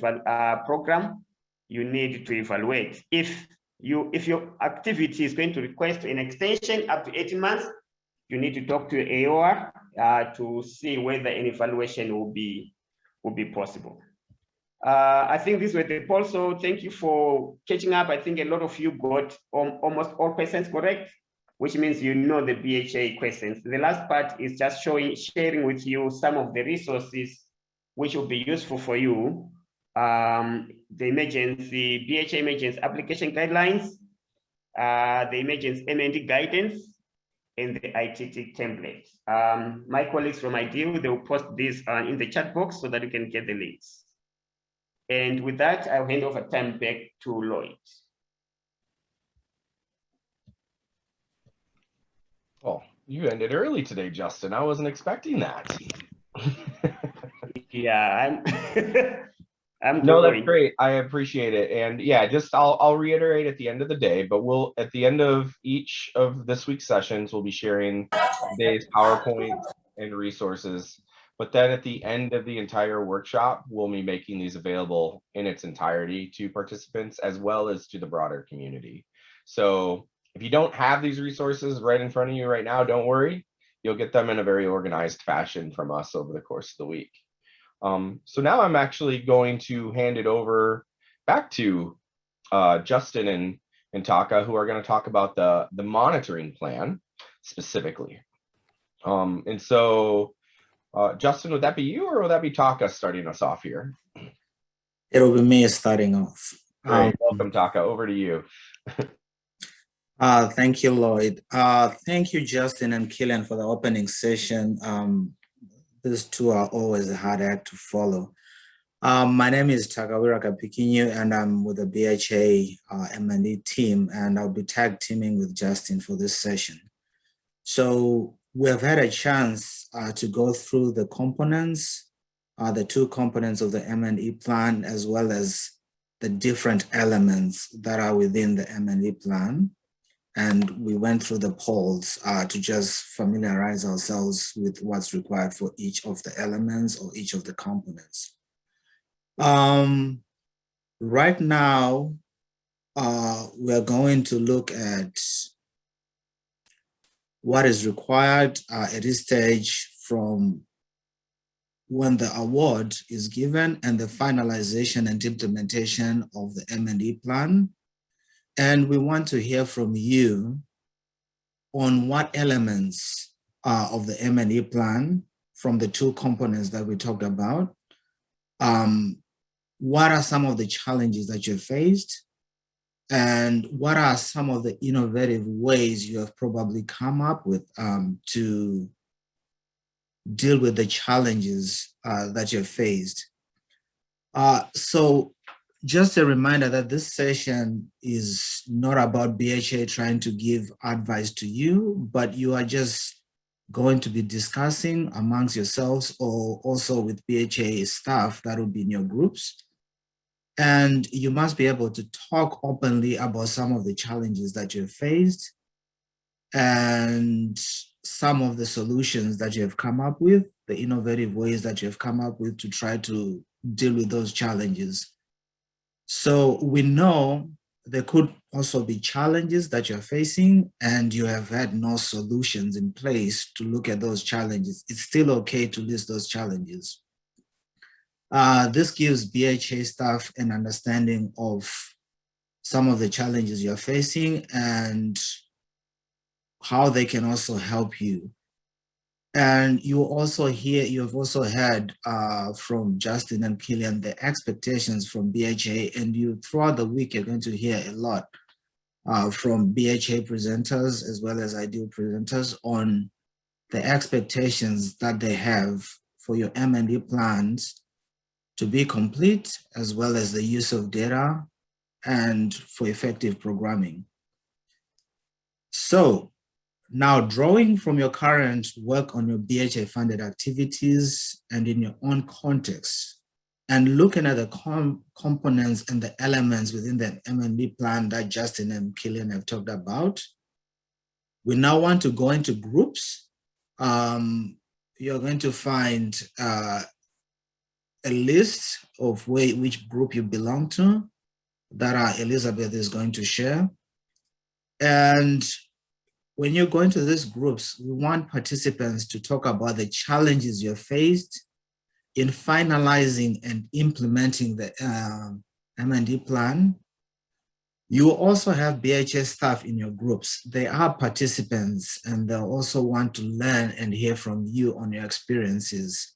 program, you need to evaluate. If your activity is going to request an extension up to 18 months, you need to talk to AOR to see whether an evaluation will be possible. I think these were the polls, so thank you for catching up. I think a lot of you got almost all questions correct, which means you know the BHA questions. The last part is just sharing with you some of the resources which will be useful for you. The BHA emergency application guidelines, the emergency M&E guidance, and the ITT template. My colleagues from IDEO, they will post this in the chat box so that you can get the links. And with that, I'll hand over time back to Lloyd. Oh, you ended early today, Justin. I wasn't expecting that. Yeah, I'm no, that's great. I appreciate it. And yeah, just I'll reiterate at the end of the day, but we'll at the end of each of this week's sessions, we'll be sharing today's PowerPoint and resources. But then at the end of the entire workshop, we'll be making these available in its entirety to participants as well as to the broader community. So if you don't have these resources right in front of you right now, don't worry. You'll get them in a very organized fashion from us over the course of the week. So now I'm actually going to hand it over back to Justin and Taka, who are going to talk about the monitoring plan specifically. And so Justin, would that be you or would that be Taka starting us off here? It'll be me starting off. Great. Welcome, Taka. Over to you. Thank you, Lloyd. Thank you, Justin and Killian, for the opening session. These two are always a hard act to follow. My name is Takawira Kapikinyu, and I'm with the BHA M&E team, and I'll be tag teaming with Justin for this session. So we have had a chance to go through the components, the two components of the M&E plan, as well as the different elements that are within the M&E plan. And we went through the polls to just familiarize ourselves with what's required for each of the elements or each of the components. Right now, we're going to look at what is required at this stage from when the award is given and the finalization and implementation of the M&E plan. And we want to hear from you on what elements of the M&E plan from the two components that we talked about. What are some of the challenges that you faced? And what are some of the innovative ways you have probably come up with to deal with the challenges that you've faced. So just a reminder that this session is not about BHA trying to give advice to you, but you are just going to be discussing amongst yourselves or also with BHA staff that will be in your groups. And you must be able to talk openly about some of the challenges that you've faced and some of the solutions that you have come up with, the innovative ways that you have come up with to try to deal with those challenges. So we know there could also be challenges that you're facing and you have had no solutions in place to look at those challenges. It's still okay to list those challenges. This gives BHA staff an understanding of some of the challenges you're facing and how they can also help you. And you have also heard from Justin and Killian the expectations from BHA, and throughout the week you're going to hear a lot from BHA presenters as well as IDEAL presenters on the expectations that they have for your M&E plans to be complete, as well as the use of data and for effective programming. So now, drawing from your current work on your BHA-funded activities and in your own context, and looking at the components and the elements within the M&E plan that Justin and Killian have talked about, we now want to go into groups. You're going to find a list of which group you belong to that Elizabeth is going to share. And when you're going to these groups, we want participants to talk about the challenges you're faced in finalizing and implementing the M&E plan. You also have BHA staff in your groups. They are participants and they'll also want to learn and hear from you on your experiences.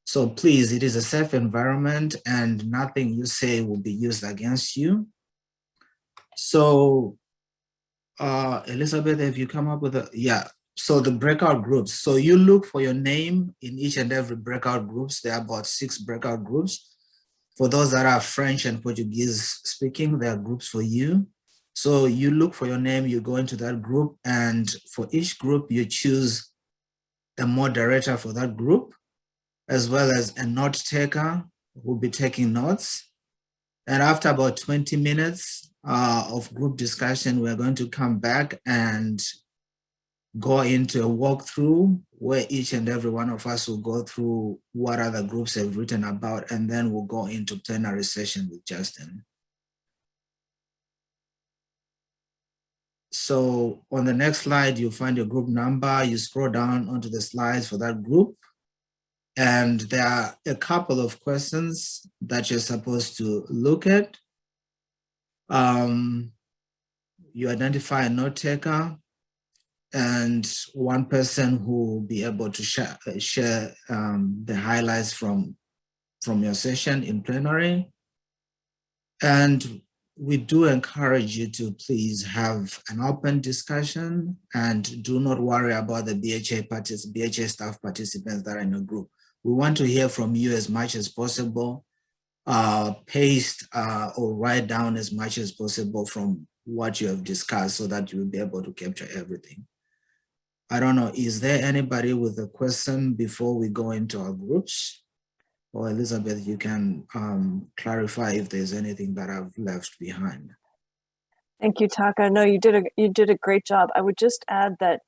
So please, it is a safe environment and nothing you say will be used against you. So Elizabeth, have you come up with so the breakout groups. So you look for your name in each and every breakout groups. There are about 6 breakout groups. For those that are French and Portuguese speaking, there are groups for you. So you look for your name, you go into that group, and for each group, you choose a moderator for that group, as well as a note taker who will be taking notes. And after about 20 minutes of group discussion, we're going to come back and go into a walkthrough where each and every one of us will go through what other groups have written about, and then we'll go into plenary session with Justin. So on the next slide, you'll find your group number. You scroll down onto the slides for that group. And there are a couple of questions that you're supposed to look at. You identify a note taker and one person who will be able to share the highlights from your session in plenary. And we do encourage you to please have an open discussion and do not worry about the BHA staff participants that are in your group. We want to hear from you as much as possible, paste or write down as much as possible from what you have discussed so that you will be able to capture everything. I don't know, is there anybody with a question before we go into our groups? Or Elizabeth, you can clarify if there's anything that I've left behind. Thank you, Taka. No, you did a great job. I would just add that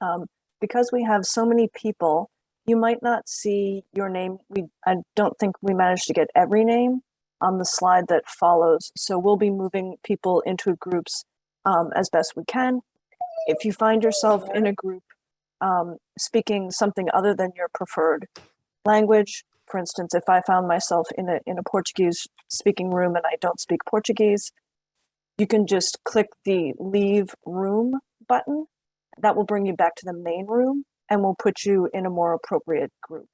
because we have so many people, you might not see your name. I don't think we managed to get every name on the slide that follows. So we'll be moving people into groups as best we can. If you find yourself in a group speaking something other than your preferred language, for instance, if I found myself in a Portuguese speaking room and I don't speak Portuguese, you can just click the leave room button. That will bring you back to the main room and will put you in a more appropriate group.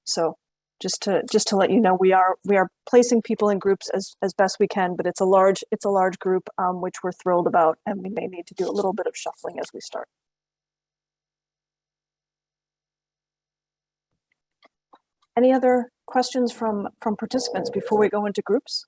So just to let you know, we are placing people in groups as best we can, but it's a large group, which we're thrilled about, and we may need to do a little bit of shuffling as we start. Any other questions from participants before we go into groups?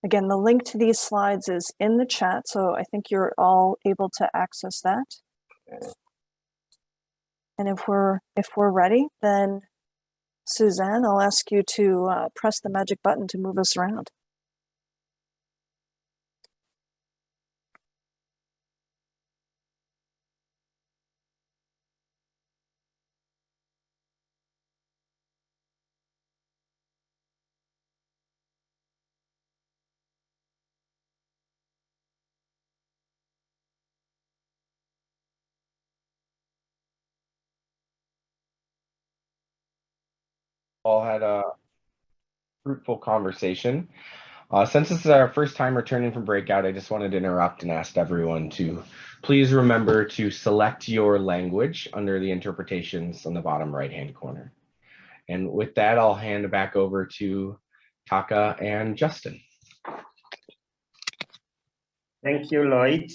Again, the link to these slides is in the chat, so I think you're all able to access that. And if we're ready, then Suzanne, I'll ask you to press the magic button to move us around. All had a fruitful conversation. Since this is our first time returning from breakout, I just wanted to interrupt and ask everyone to please remember to select your language under the interpretations on the bottom right-hand corner. And with that, I'll hand it back over to Taka and Justin. Thank you, Lloyd.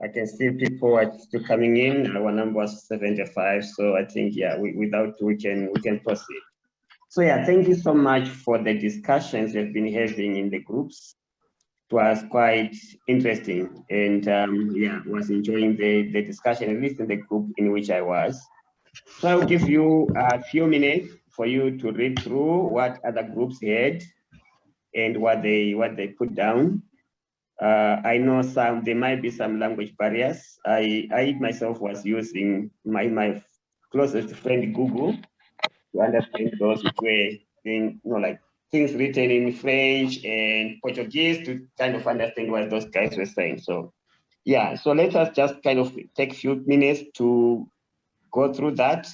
I can see people are still coming in. Our number was 75, so I think we can proceed. So yeah, thank you so much for the discussions we've been having in the groups. It was quite interesting, and was enjoying the discussion, at least in the group in which I was. So I'll give you a few minutes for you to read through what other groups had and what they put down. I know there might be some language barriers. I myself was using my closest friend Google to understand those which were being, like things written in French and Portuguese to kind of understand what those guys were saying. So yeah, so let us just kind of take a few minutes to go through that.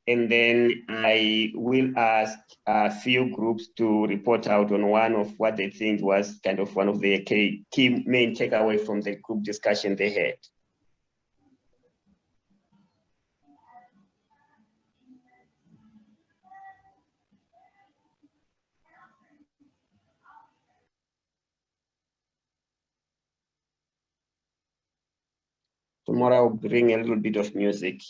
And then I will ask a few groups to report out on one of what they think was kind of one of the key main takeaway from the group discussion they had. Tomorrow I'll bring a little bit of music.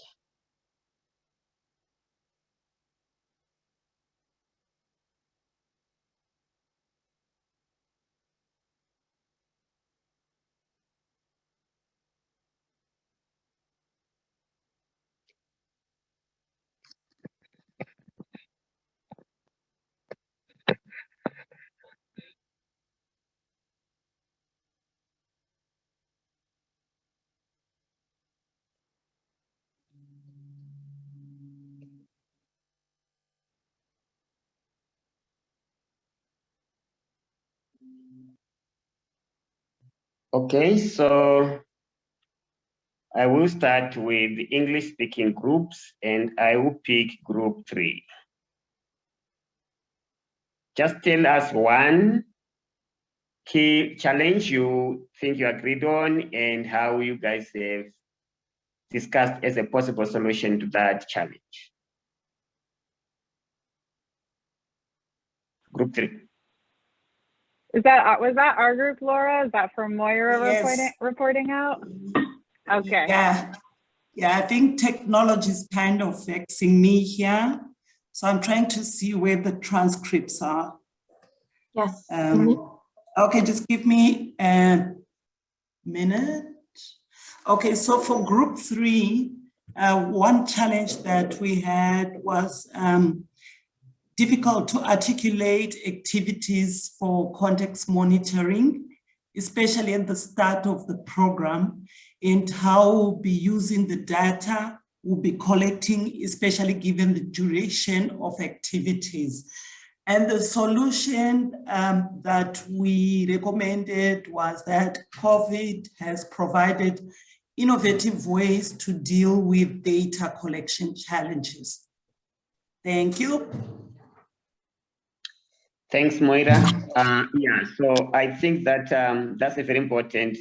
Okay, so I will start with the English-speaking groups, and I will pick group 3. Just tell us one key challenge you think you agreed on and how you guys have discussed as a possible solution to that challenge. Group 3. Was that our group, Laura? Is that from Moira Yes. reporting out? Okay. Yeah, I think technology is kind of vexing me here. So I'm trying to see where the transcripts are. Yes. Okay, just give me a minute. Okay, so for group 3, one challenge that we had was difficult to articulate activities for context monitoring, especially at the start of the program, and how we'll be using the data we'll be collecting, especially given the duration of activities. And the solution that we recommended was that COVID has provided innovative ways to deal with data collection challenges. Thank you. Thanks, Moira. So I think that that's a very important.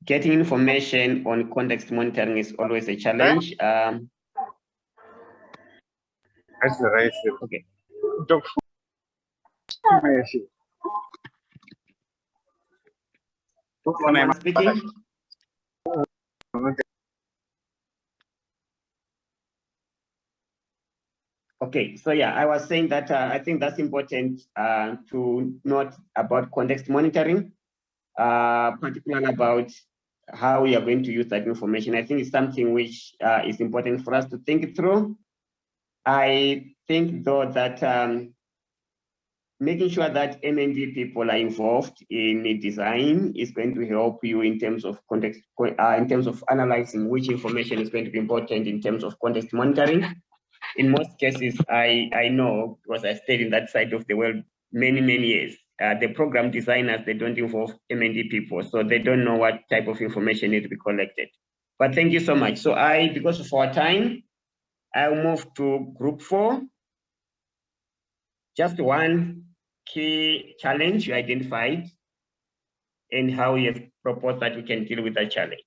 Getting information on context monitoring is always a challenge. Okay. Someone speaking? Okay, so yeah, I was saying that I think that's important to note about context monitoring, particularly about how we are going to use that information. I think it's something which is important for us to think through. I think though that making sure that MND people are involved in the design is going to help you in terms of context, in terms of analyzing which information is going to be important in terms of context monitoring. In most cases, I know, because I stayed in that side of the world many years, the program designers, they don't involve MND people, so they don't know what type of information needs to be collected. But thank you so much. So because of our time, I'll move to group 4. Just one key challenge you identified and how you have proposed that we can deal with that challenge.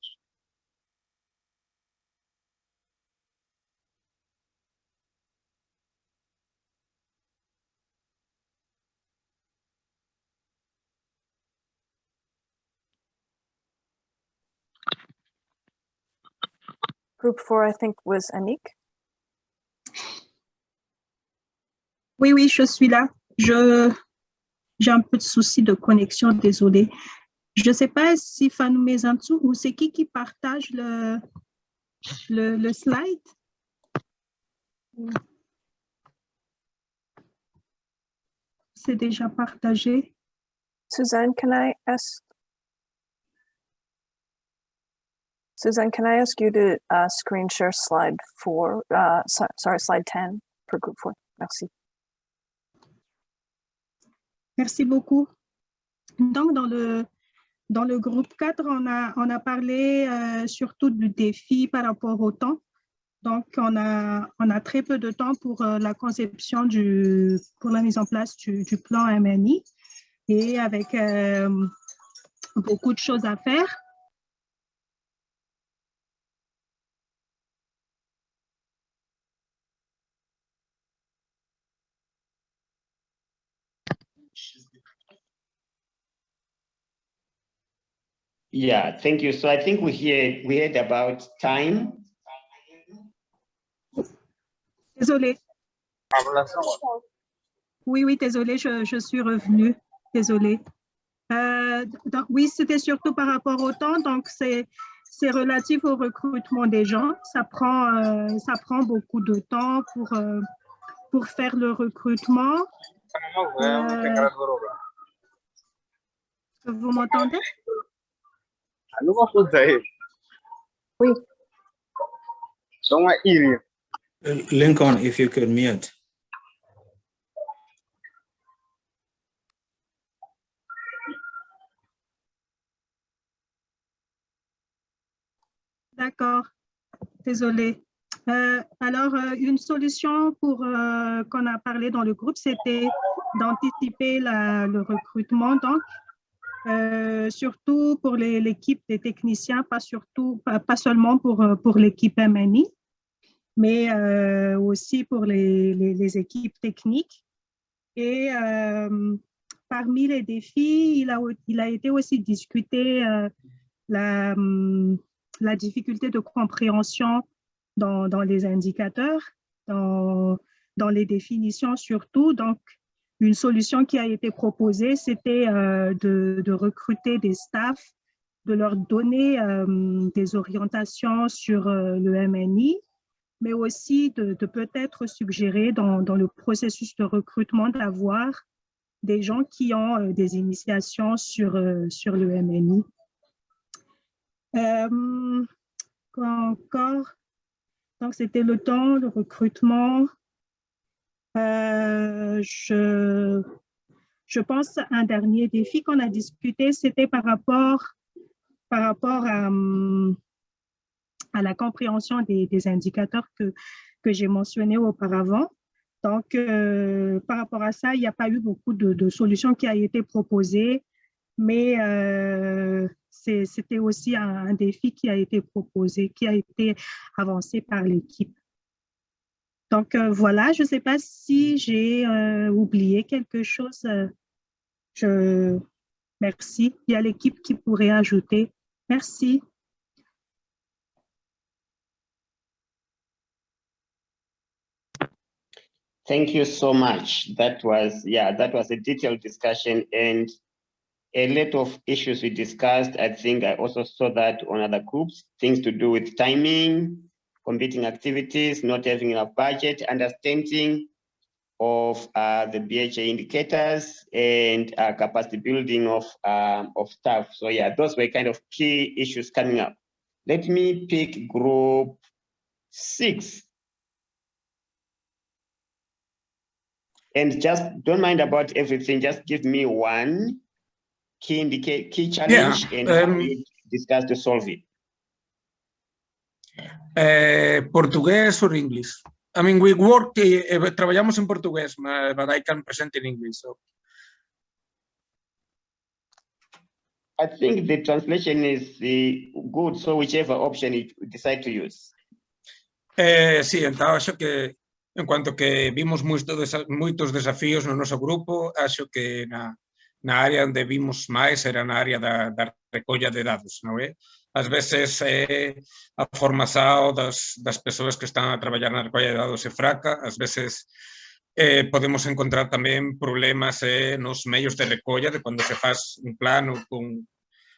Group 4, I think, was Anik. Oui, oui, je suis là. J'ai un peu de souci de connexion, désolé. Je ne sais pas si Fanou Mezantou ou c'est qui partage le slide. C'est déjà partagé. Suzanne, can I ask you to screen share slide 4, sorry, slide 10 for group 4. Merci. Merci beaucoup. Donc, dans le groupe 4, on a parlé surtout du défi par rapport au temps. Donc, on a très peu de temps pour la conception pour la mise en place du plan MNI et avec beaucoup de choses à faire. Yeah, thank you. So I think we heard about time. Désolée. Oui, désolée, je suis revenue. Désolée. Donc, oui, c'était surtout par rapport au temps. Donc, c'est relatif au recrutement des gens. Ça prend beaucoup de temps pour faire le recrutement. Vous m'entendez? Oui. Lincoln, if you could mute. D'accord, désolé. Alors, une solution qu'on a parlé dans le groupe, c'était d'anticiper le recrutement, donc, surtout pour l'équipe des techniciens, pas seulement pour l'équipe MNI, mais aussi pour les équipes techniques. Et parmi les défis, il a été aussi discuté la difficulté de compréhension dans les indicateurs, dans les définitions surtout. Donc, une solution qui a été proposée, c'était de recruter des staffs, de leur donner des orientations sur le MNI, mais aussi de peut-être suggérer dans le processus de recrutement d'avoir des gens qui ont des initiations sur le MNI. Quoi encore? Donc, c'était le temps, le recrutement. Je pense un dernier défi qu'on a discuté, c'était par rapport à la compréhension des indicateurs que j'ai mentionnés auparavant. Donc, par rapport à ça, il n'y a pas eu beaucoup de solutions qui ont été proposées, mais c'était aussi un défi qui a été proposé, qui a été avancé par l'équipe. Donc, voilà, je ne sais pas si j'ai oublié quelque chose. Merci. Il y a l'équipe qui pourrait ajouter. Merci. Thank you so much. That was a detailed discussion and a lot of issues we discussed. I think I also saw that on other groups, things to do with timing, competing activities, not having enough budget, understanding of the BHA indicators, and capacity building of staff. So yeah, those were kind of key issues coming up. Let me pick group 6. And just don't mind about everything, just give me one key challenge and how you discuss to solve it. Portuguese or English? I mean, we work, trabajamos en portugués, but I can present in English. So. I think the translation is good, so whichever option you decide to use. Sí, então acho que, en cuanto que vimos moitos desafíos no noso grupo, acho que na área onde vimos máis era na área da recolla de dados, non é? Ás veces a formación das persoas que están a traballar na recolla de dados é fraca, ás veces podemos encontrar tamén problemas nos medios de recolla, de cando se faz un plano con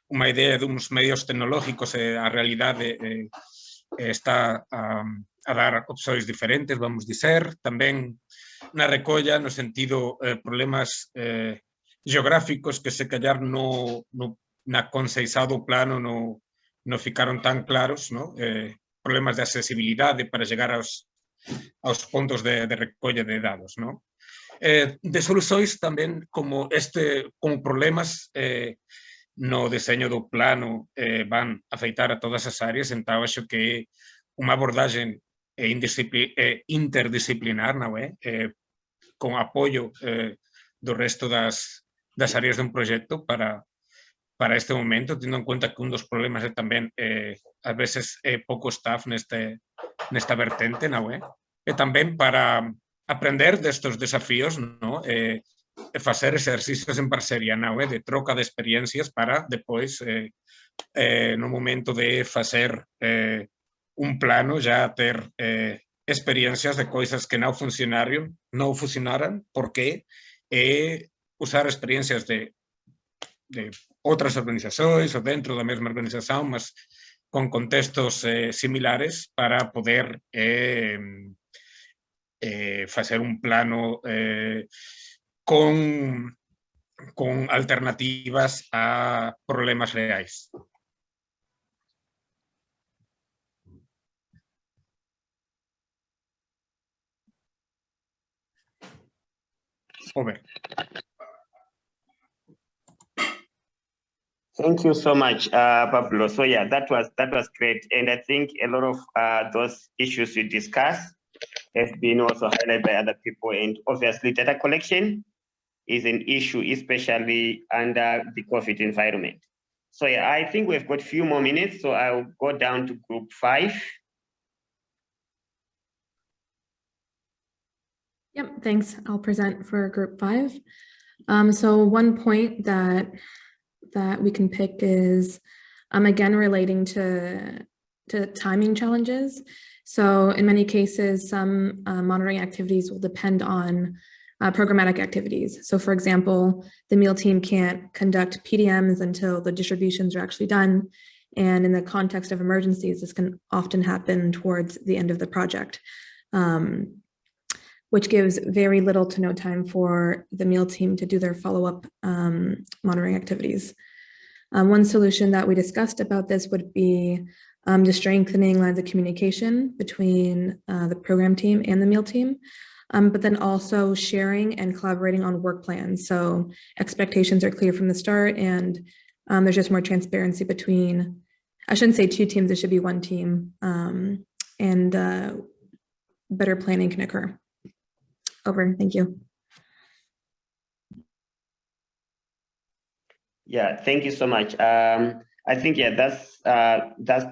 unha idea duns medios tecnológicos e a realidade está a dar opcións diferentes, vamos dizer. Tamén na recolla, no sentido problemas geográficos que se callar na conceizado plano non ficaron tan claros, no? Problemas de accesibilidade para chegar aos puntos de recolla de dados, no? De solucións tamén como problemas no deseño do plano van afeitar a todas as áreas, entón acho que unha abordaxe interdisciplinar, non é? Con apoio do resto das áreas de un proxecto para este momento, tendo en conta que un dos problemas é tamén, a veces, pouco staff nesta vertente, non é? E tamén para aprender destes desafíos, non? E facer exercicios en parcería, non é? De troca de experiencias para, depois, no momento de facer un plano, já ter experiencias de coisas que non funcionaran, porque usar experiencias de outras organizacións ou dentro da mesma organización, mas con contextos similares para poder facer un plano con alternativas a problemas reais. Over. Thank you so much, Pablo. So yeah, that was great, and I think a lot of those issues you discussed have been also highlighted by other people. And obviously, data collection is an issue, especially under the COVID environment. So yeah, I think we've got a few more minutes, so I'll go down to group 5. Yep, thanks. I'll present for group 5. So one point that we can pick is, again, relating to timing challenges. So in many cases, some monitoring activities will depend on programmatic activities. So for example, the meal team can't conduct PDMs until the distributions are actually done. And in the context of emergencies, this can often happen towards the end of the project, which gives very little to no time for the meal team to do their follow-up monitoring activities. One solution that we discussed about this would be just strengthening lines of communication between the program team and the meal team, but then also sharing and collaborating on work plans. So expectations are clear from the start, and there's just more transparency between, I shouldn't say two teams, it should be one team, and better planning can occur. Over, thank you. Yeah, thank you so much. I think, yeah, that's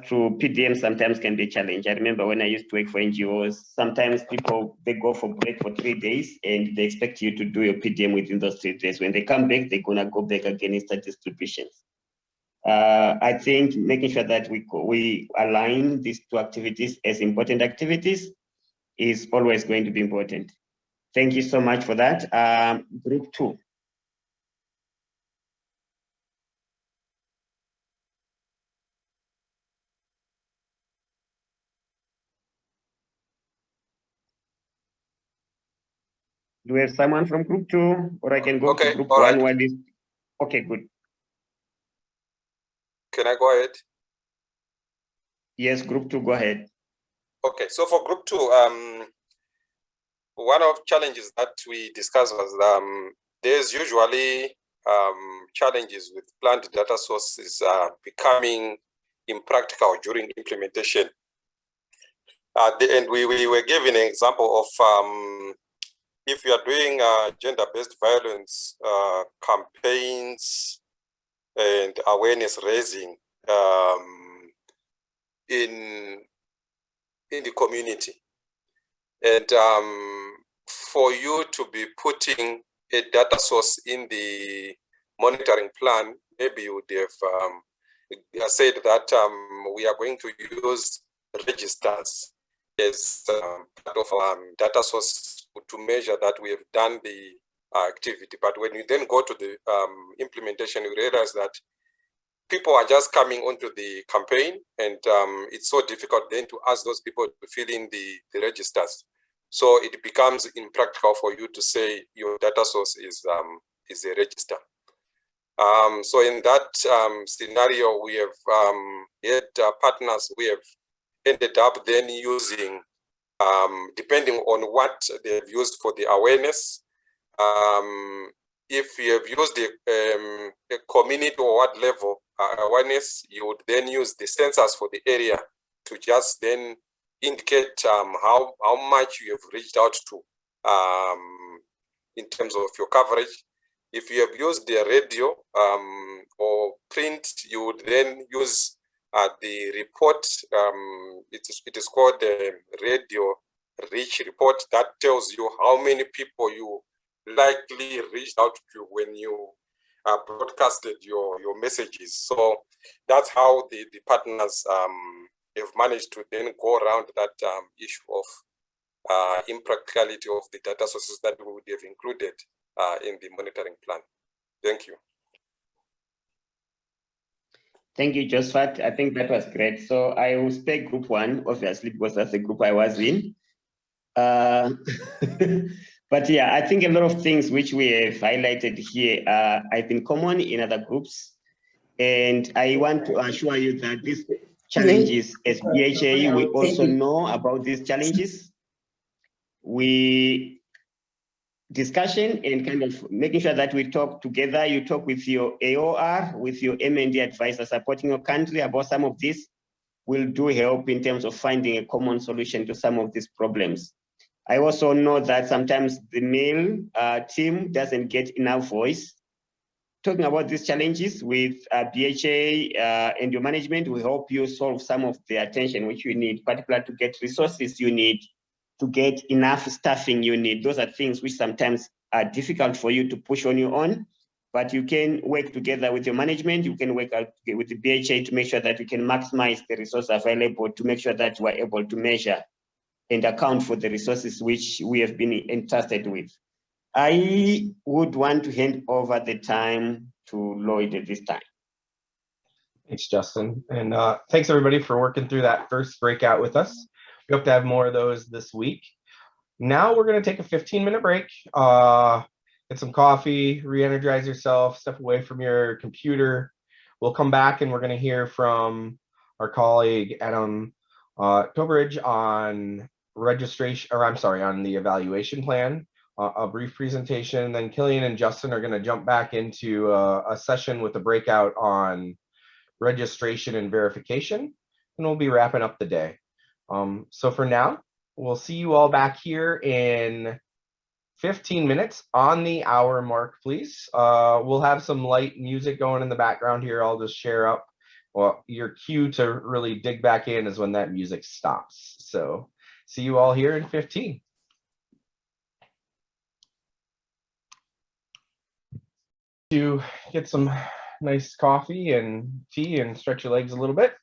true. PDM sometimes can be a challenge. I remember when I used to work for NGOs, sometimes people, they go for break for 3 days and they expect you to do your PDM within those 3 days. When they come back, they're gonna go back again and start distributions. I think making sure that we align these two activities as important activities is always going to be important. Thank you so much for that. Group 2. Do we have someone from group 2, or I can go to group 1 while this? Okay, good. Can I go ahead? Yes, group 2, go ahead. Okay, so for group 2, one of challenges that we discussed was there's usually challenges with planned data sources becoming impractical during implementation. And we were given an example of if you are doing gender-based violence campaigns and awareness raising in the community, and for you to be putting a data source in the monitoring plan, maybe you would have said that we are going to use registers as part of data source to measure that we have done the activity. But when you then go to the implementation, you realize that people are just coming onto the campaign, and it's so difficult then to ask those people to fill in the registers. So it becomes impractical for you to say your data source is a register. So in that scenario, we have had partners we have ended up then using, depending on what they've used for the awareness. If you have used a community or what level awareness, you would then use the sensors for the area to just then indicate how much you have reached out to in terms of your coverage. If you have used the radio or print, you would then use the report. It is called the radio reach report that tells you how many people you likely reached out to when you broadcasted your messages. So that's how the partners have managed to then go around that issue of impracticality of the data sources that we would have included in the monitoring plan. Thank you. Thank you, Josephat. I think that was great. So I will spare group 1, obviously, because that's the group I was in. But yeah, I think a lot of things which we have highlighted here have been common in other groups. And I want to assure you that these challenges as BHA, we also know about these challenges. We discussion and kind of making sure that we talk together. You talk with your AOR, with your M&D advisor supporting your country about some of this will do help in terms of finding a common solution to some of these problems. I also know that sometimes the male team doesn't get enough voice. Talking about these challenges with BHA and your management will help you solve some of the attention which you need, particularly to get resources you need, to get enough staffing you need. Those are things which sometimes are difficult for you to push on your own, but you can work together with your management. You can work out with the BHA to make sure that we can maximize the resource available to make sure that we're able to measure and account for the resources which we have been entrusted with. I would want to hand over the time to Lloyd at this time. Thanks, Justin. And thanks everybody for working through that first breakout with us. We hope to have more of those this week. Now we're going to take a 15-minute break, get some coffee, re-energize yourself, step away from your computer. We'll come back and we're going to hear from our colleague Adam Tobridge on registration, or I'm sorry, on the evaluation plan, a brief presentation. Then Killian and Justin are going to jump back into a session with a breakout on registration and verification, and we'll be wrapping up the day. So for now, we'll see you all back here in 15 minutes on the hour mark, please. We'll have some light music going in the background here. I'll just share up Well, your cue to really dig back in is when that music stops. So see you all here in 15. To get some nice coffee and tea and stretch your legs a little bit.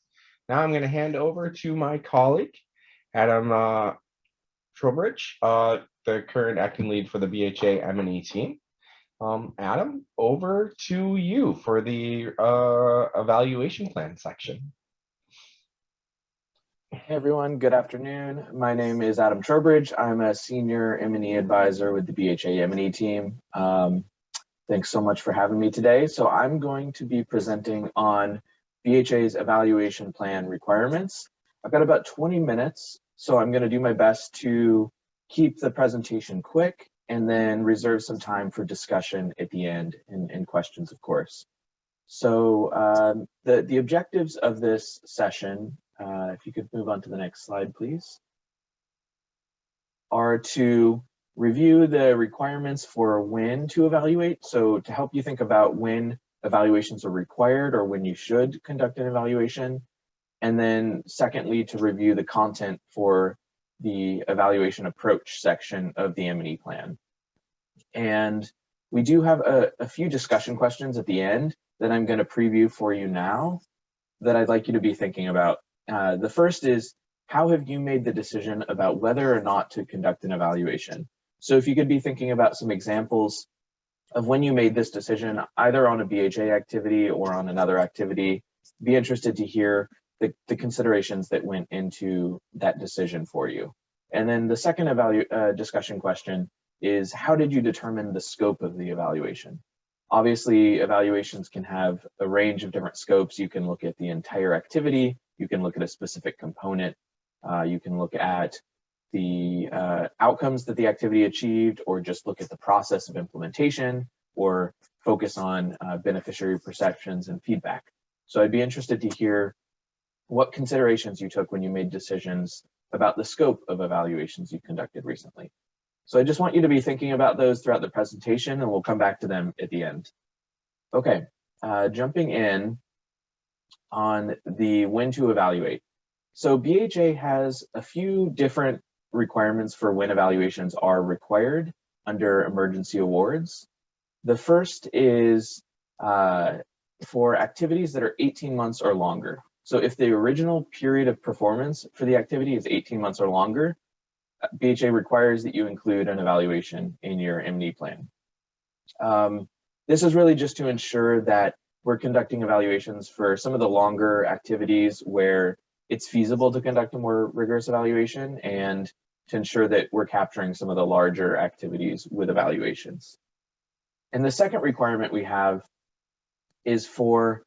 Now I'm going to hand over to my colleague, Adam Trowbridge, the current acting lead for the BHA M&E team. Adam, over to you for the evaluation plan section. Hey everyone, good afternoon. My name is Adam Trowbridge. I'm a senior M&E advisor with the BHA M&E team. Thanks so much for having me today. So I'm going to be presenting on BHA's evaluation plan requirements. I've got about 20 minutes, so I'm going to do my best to keep the presentation quick and then reserve some time for discussion at the end and questions, of course. So the objectives of this session, if you could move on to the next slide, please, are to review the requirements for when to evaluate. So to help you think about when evaluations are required or when you should conduct an evaluation. And then secondly, to review the content for the evaluation approach section of the M&E plan. And we do have a few discussion questions at the end that I'm going to preview for you now that I'd like you to be thinking about. The first is, how have you made the decision about whether or not to conduct an evaluation? So if you could be thinking about some examples of when you made this decision, either on a BHA activity or on another activity, be interested to hear the considerations that went into that decision for you. And then the second discussion question is, how did you determine the scope of the evaluation? Obviously, evaluations can have a range of different scopes. You can look at the entire activity, you can look at a specific component, you can look at the outcomes that the activity achieved, or just look at the process of implementation, or focus on beneficiary perceptions and feedback. So I'd be interested to hear what considerations you took when you made decisions about the scope of evaluations you conducted recently. So I just want you to be thinking about those throughout the presentation, and we'll come back to them at the end. Okay, jumping in on the when to evaluate. So BHA has a few different requirements for when evaluations are required under emergency awards. The first is for activities that are 18 months or longer. So if the original period of performance for the activity is 18 months or longer, BHA requires that you include an evaluation in your M&E plan. This is really just to ensure that we're conducting evaluations for some of the longer activities where it's feasible to conduct a more rigorous evaluation, and to ensure that we're capturing some of the larger activities with evaluations. And the second requirement we have is for,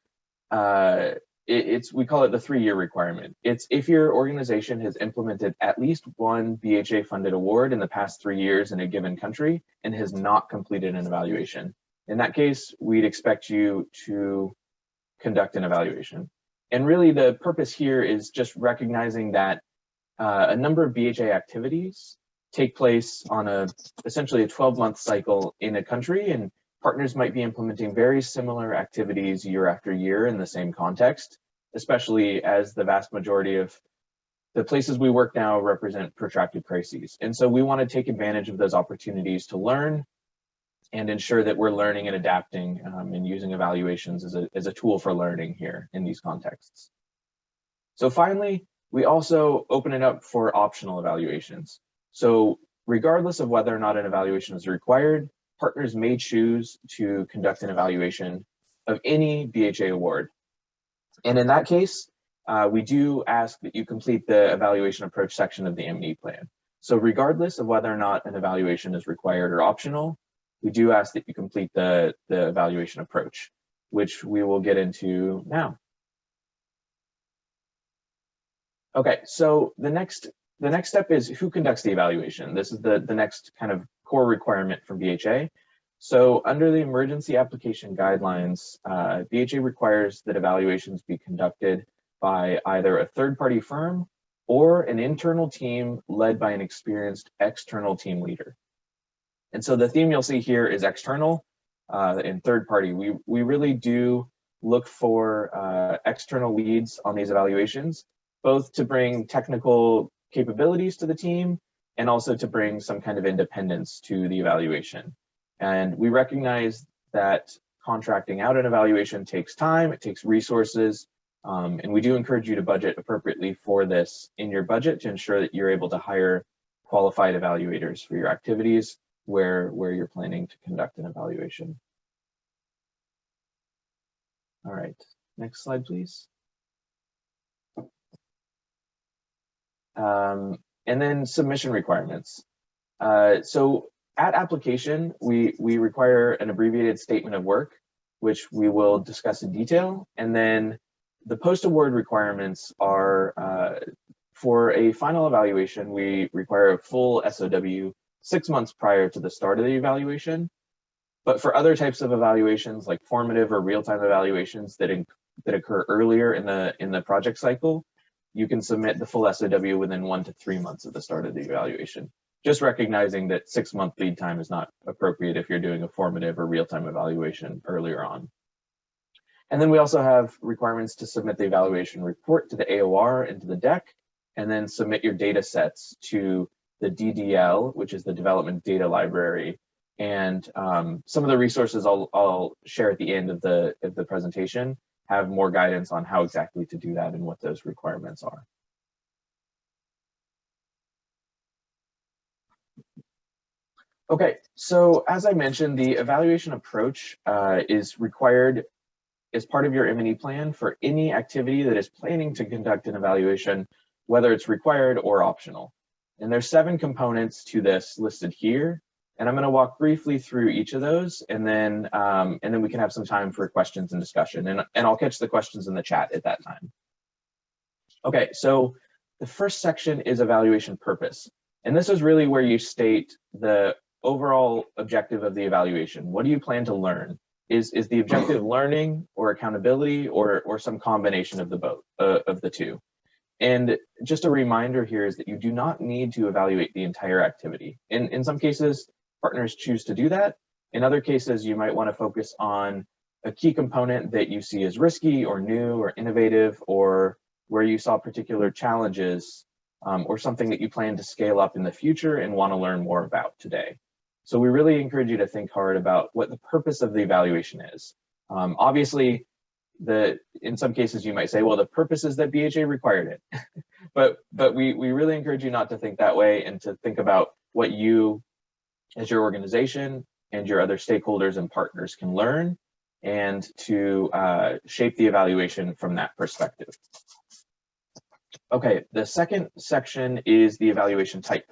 we call it the 3-year requirement. It's if your organization has implemented at least one BHA funded award in the past 3 years in a given country and has not completed an evaluation. In that case, we'd expect you to conduct an evaluation. And really the purpose here is just recognizing that a number of BHA activities take place on essentially a 12-month cycle in a country, and partners might be implementing very similar activities year after year in the same context, especially as the vast majority of the places we work now represent protracted crises. And so we want to take advantage of those opportunities to learn and ensure that we're learning and adapting and using evaluations as a tool for learning here in these contexts. So finally, we also open it up for optional evaluations. So regardless of whether or not an evaluation is required, partners may choose to conduct an evaluation of any BHA award. And in that case, we do ask that you complete the evaluation approach section of the M&E plan. So regardless of whether or not an evaluation is required or optional, we do ask that you complete the evaluation approach, which we will get into now. Okay, so the next step is who conducts the evaluation. This is the next kind of core requirement from BHA. So under the emergency application guidelines, BHA requires that evaluations be conducted by either a third-party firm or an internal team led by an experienced external team leader. And so the theme you'll see here is external and third party. We really do look for external leads on these evaluations, both to bring technical capabilities to the team and also to bring some kind of independence to the evaluation. And we recognize that contracting out an evaluation takes time, it takes resources, and we do encourage you to budget appropriately for this in your budget to ensure that you're able to hire qualified evaluators for your activities where you're planning to conduct an evaluation. All right, next slide, please. And then submission requirements. So at application, we require an abbreviated statement of work, which we will discuss in detail. And then the post-award requirements are for a final evaluation, we require a full SOW 6 months prior to the start of the evaluation. But for other types of evaluations, like formative or real-time evaluations that occur earlier in the project cycle, you can submit the full SOW within 1 to 3 months of the start of the evaluation. Just recognizing that 6 month lead time is not appropriate if you're doing a formative or real-time evaluation earlier on. And then we also have requirements to submit the evaluation report to the AOR and to the DEC, and then submit your data sets to the DDL, which is the Development Data Library. And some of the resources I'll share at the end of the presentation have more guidance on how exactly to do that and what those requirements are. Okay, so as I mentioned, the evaluation approach is required as part of your M&E plan for any activity that is planning to conduct an evaluation, whether it's required or optional. And there's 7 components to this listed here. And I'm going to walk briefly through each of those, and then we can have some time for questions and discussion. And I'll catch the questions in the chat at that time. Okay, so the first section is evaluation purpose. And this is really where you state the overall objective of the evaluation. What do you plan to learn? Is the objective learning or accountability or some combination of the both of the two? And just a reminder here is that you do not need to evaluate the entire activity. In some cases, partners choose to do that. In other cases, you might want to focus on a key component that you see as risky or new or innovative, or where you saw particular challenges or something that you plan to scale up in the future and want to learn more about today. So we really encourage you to think hard about what the purpose of the evaluation is. Obviously, in some cases you might say, well, the purpose is that BHA required it. but we really encourage you not to think that way, and to think about what you as your organization and your other stakeholders and partners can learn, and to shape the evaluation from that perspective. Okay, the second section is the evaluation type.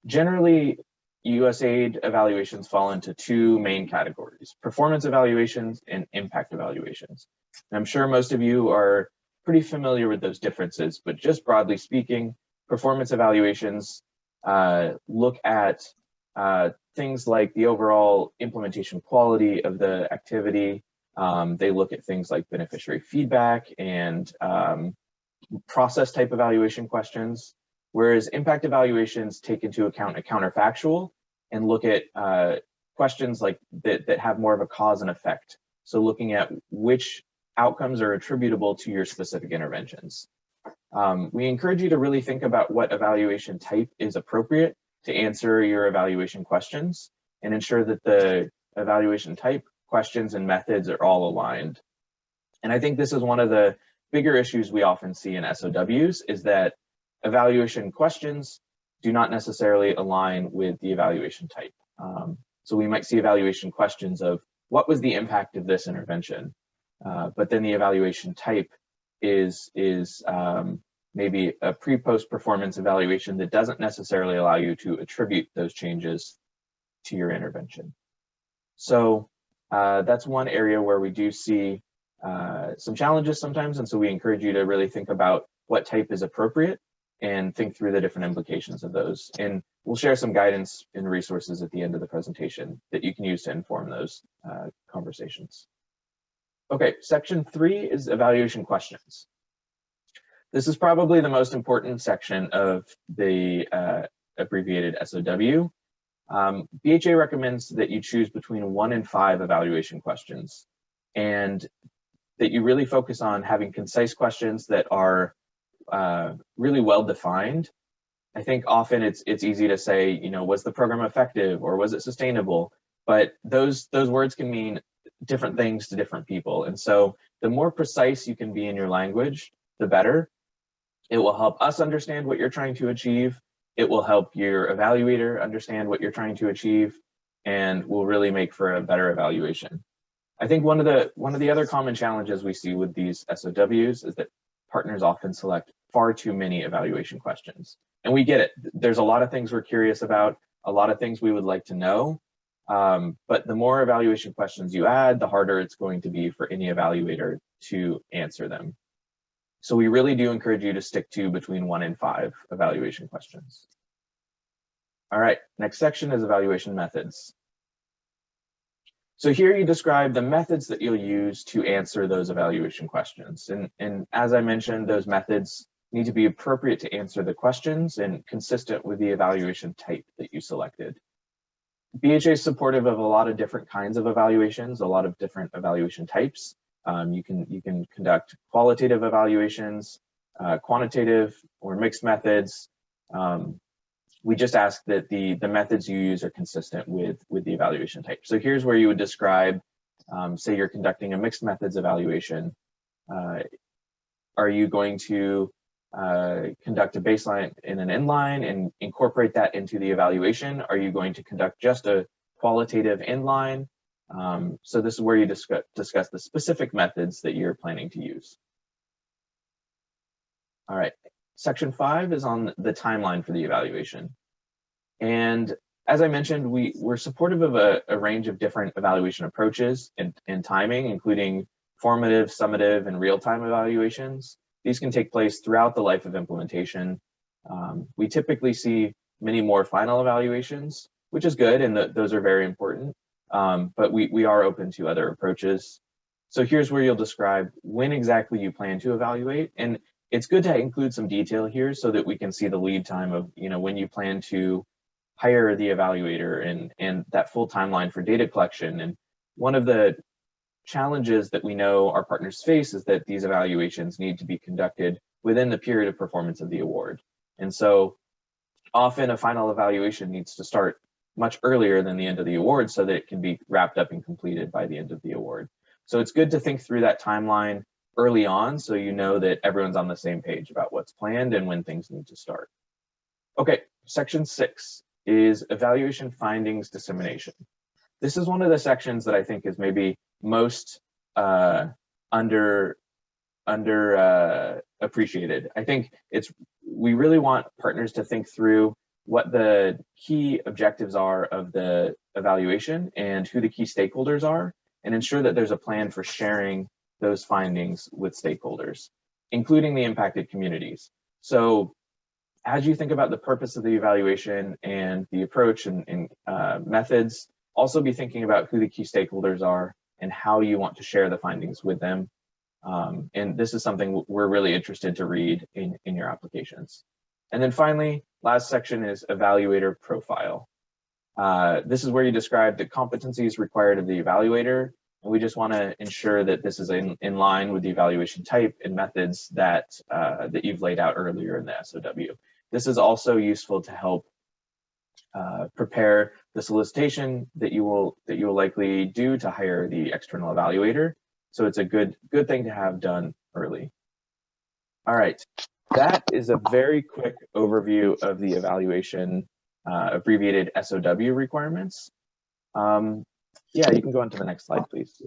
Generally, USAID evaluations fall into 2 main categories: performance evaluations and impact evaluations. And I'm sure most of you are pretty familiar with those differences, but just broadly speaking, performance evaluations look at things like the overall implementation quality of the activity. They look at things like beneficiary feedback and process type evaluation questions, whereas impact evaluations take into account a counterfactual and look at questions like that have more of a cause and effect. So looking at which outcomes are attributable to your specific interventions. We encourage you to really think about what evaluation type is appropriate to answer your evaluation questions, and ensure that the evaluation type, questions, and methods are all aligned. And I think this is one of the bigger issues we often see in SOWs, is that evaluation questions do not necessarily align with the evaluation type. So we might see evaluation questions of what was the impact of this intervention, but then the evaluation type is maybe a pre-post performance evaluation that doesn't necessarily allow you to attribute those changes to your intervention. So that's one area where we do see some challenges sometimes, and so we encourage you to really think about what type is appropriate and think through the different implications of those. And we'll share some guidance and resources at the end of the presentation that you can use to inform those conversations. Okay, section 3 is evaluation questions. This is probably the most important section of the abbreviated SOW. BHA recommends that you choose between 1 and 5 evaluation questions. And that you really focus on having concise questions that are really well defined. I think often it's easy to say, you know, was the program effective or was it sustainable? But those words can mean different things to different people. And so the more precise you can be in your language, the better. It will help us understand what you're trying to achieve. It will help your evaluator understand what you're trying to achieve, and will really make for a better evaluation. I think one of the other common challenges we see with these SOWs is that partners often select far too many evaluation questions. And we get it. There's a lot of things we're curious about, a lot of things we would like to know. But the more evaluation questions you add, the harder it's going to be for any evaluator to answer them. So we really do encourage you to stick to between 1 and 5 evaluation questions. All right, next section is evaluation methods. So here you describe the methods that you'll use to answer those evaluation questions. And as I mentioned, those methods need to be appropriate to answer the questions and consistent with the evaluation type that you selected. BHA is supportive of a lot of different kinds of evaluations, a lot of different evaluation types. You can conduct qualitative evaluations, quantitative or mixed methods. We just ask that the methods you use are consistent with the evaluation type. So here's where you would describe, say you're conducting a mixed methods evaluation. Are you going to conduct a baseline and an inline and incorporate that into the evaluation? Are you going to conduct just a qualitative inline? So this is where you discuss the specific methods that you're planning to use. All right, section 5 is on the timeline for the evaluation. And as I mentioned, we're supportive of a range of different evaluation approaches and timing, including formative, summative, and real-time evaluations. These can take place throughout the life of implementation. We typically see many more final evaluations, which is good, and those are very important. But we are open to other approaches. So here's where you'll describe when exactly you plan to evaluate. And it's good to include some detail here so that we can see the lead time of, you know, when you plan to hire the evaluator and that full timeline for data collection. And one of the challenges that we know our partners face is that these evaluations need to be conducted within the period of performance of the award. And so often a final evaluation needs to start much earlier than the end of the award so that it can be wrapped up and completed by the end of the award. So it's good to think through that timeline early on so you know that everyone's on the same page about what's planned and when things need to start. Okay, section 6 is evaluation findings dissemination. This is one of the sections that I think is maybe most appreciated. I think we really want partners to think through what the key objectives are of the evaluation and who the key stakeholders are, and ensure that there's a plan for sharing those findings with stakeholders, including the impacted communities. So as you think about the purpose of the evaluation and the approach and methods, also be thinking about who the key stakeholders are and how you want to share the findings with them. And this is something we're really interested to read in your applications. And then finally, last section is evaluator profile. This is where you describe the competencies required of the evaluator. And we just want to ensure that this is in line with the evaluation type and methods that you've laid out earlier in the SOW. This is also useful to help prepare the solicitation that you will likely do to hire the external evaluator. So it's a good thing to have done early. All right, that is a very quick overview of the evaluation abbreviated SOW requirements. Yeah, you can go on to the next slide, please.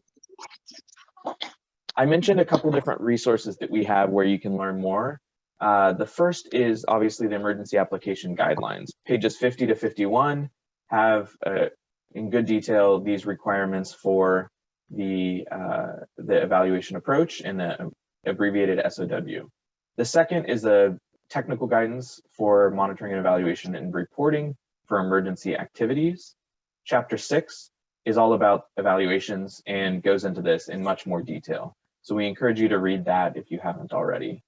I mentioned a couple different resources that we have where you can learn more. The first is obviously the emergency application guidelines. Pages 50 to 51 have in good detail these requirements for the evaluation approach and the abbreviated SOW. The second is the technical guidance for monitoring and evaluation and reporting for emergency activities. Chapter 6 is all about evaluations and goes into this in much more detail. So we encourage you to read that if you haven't already.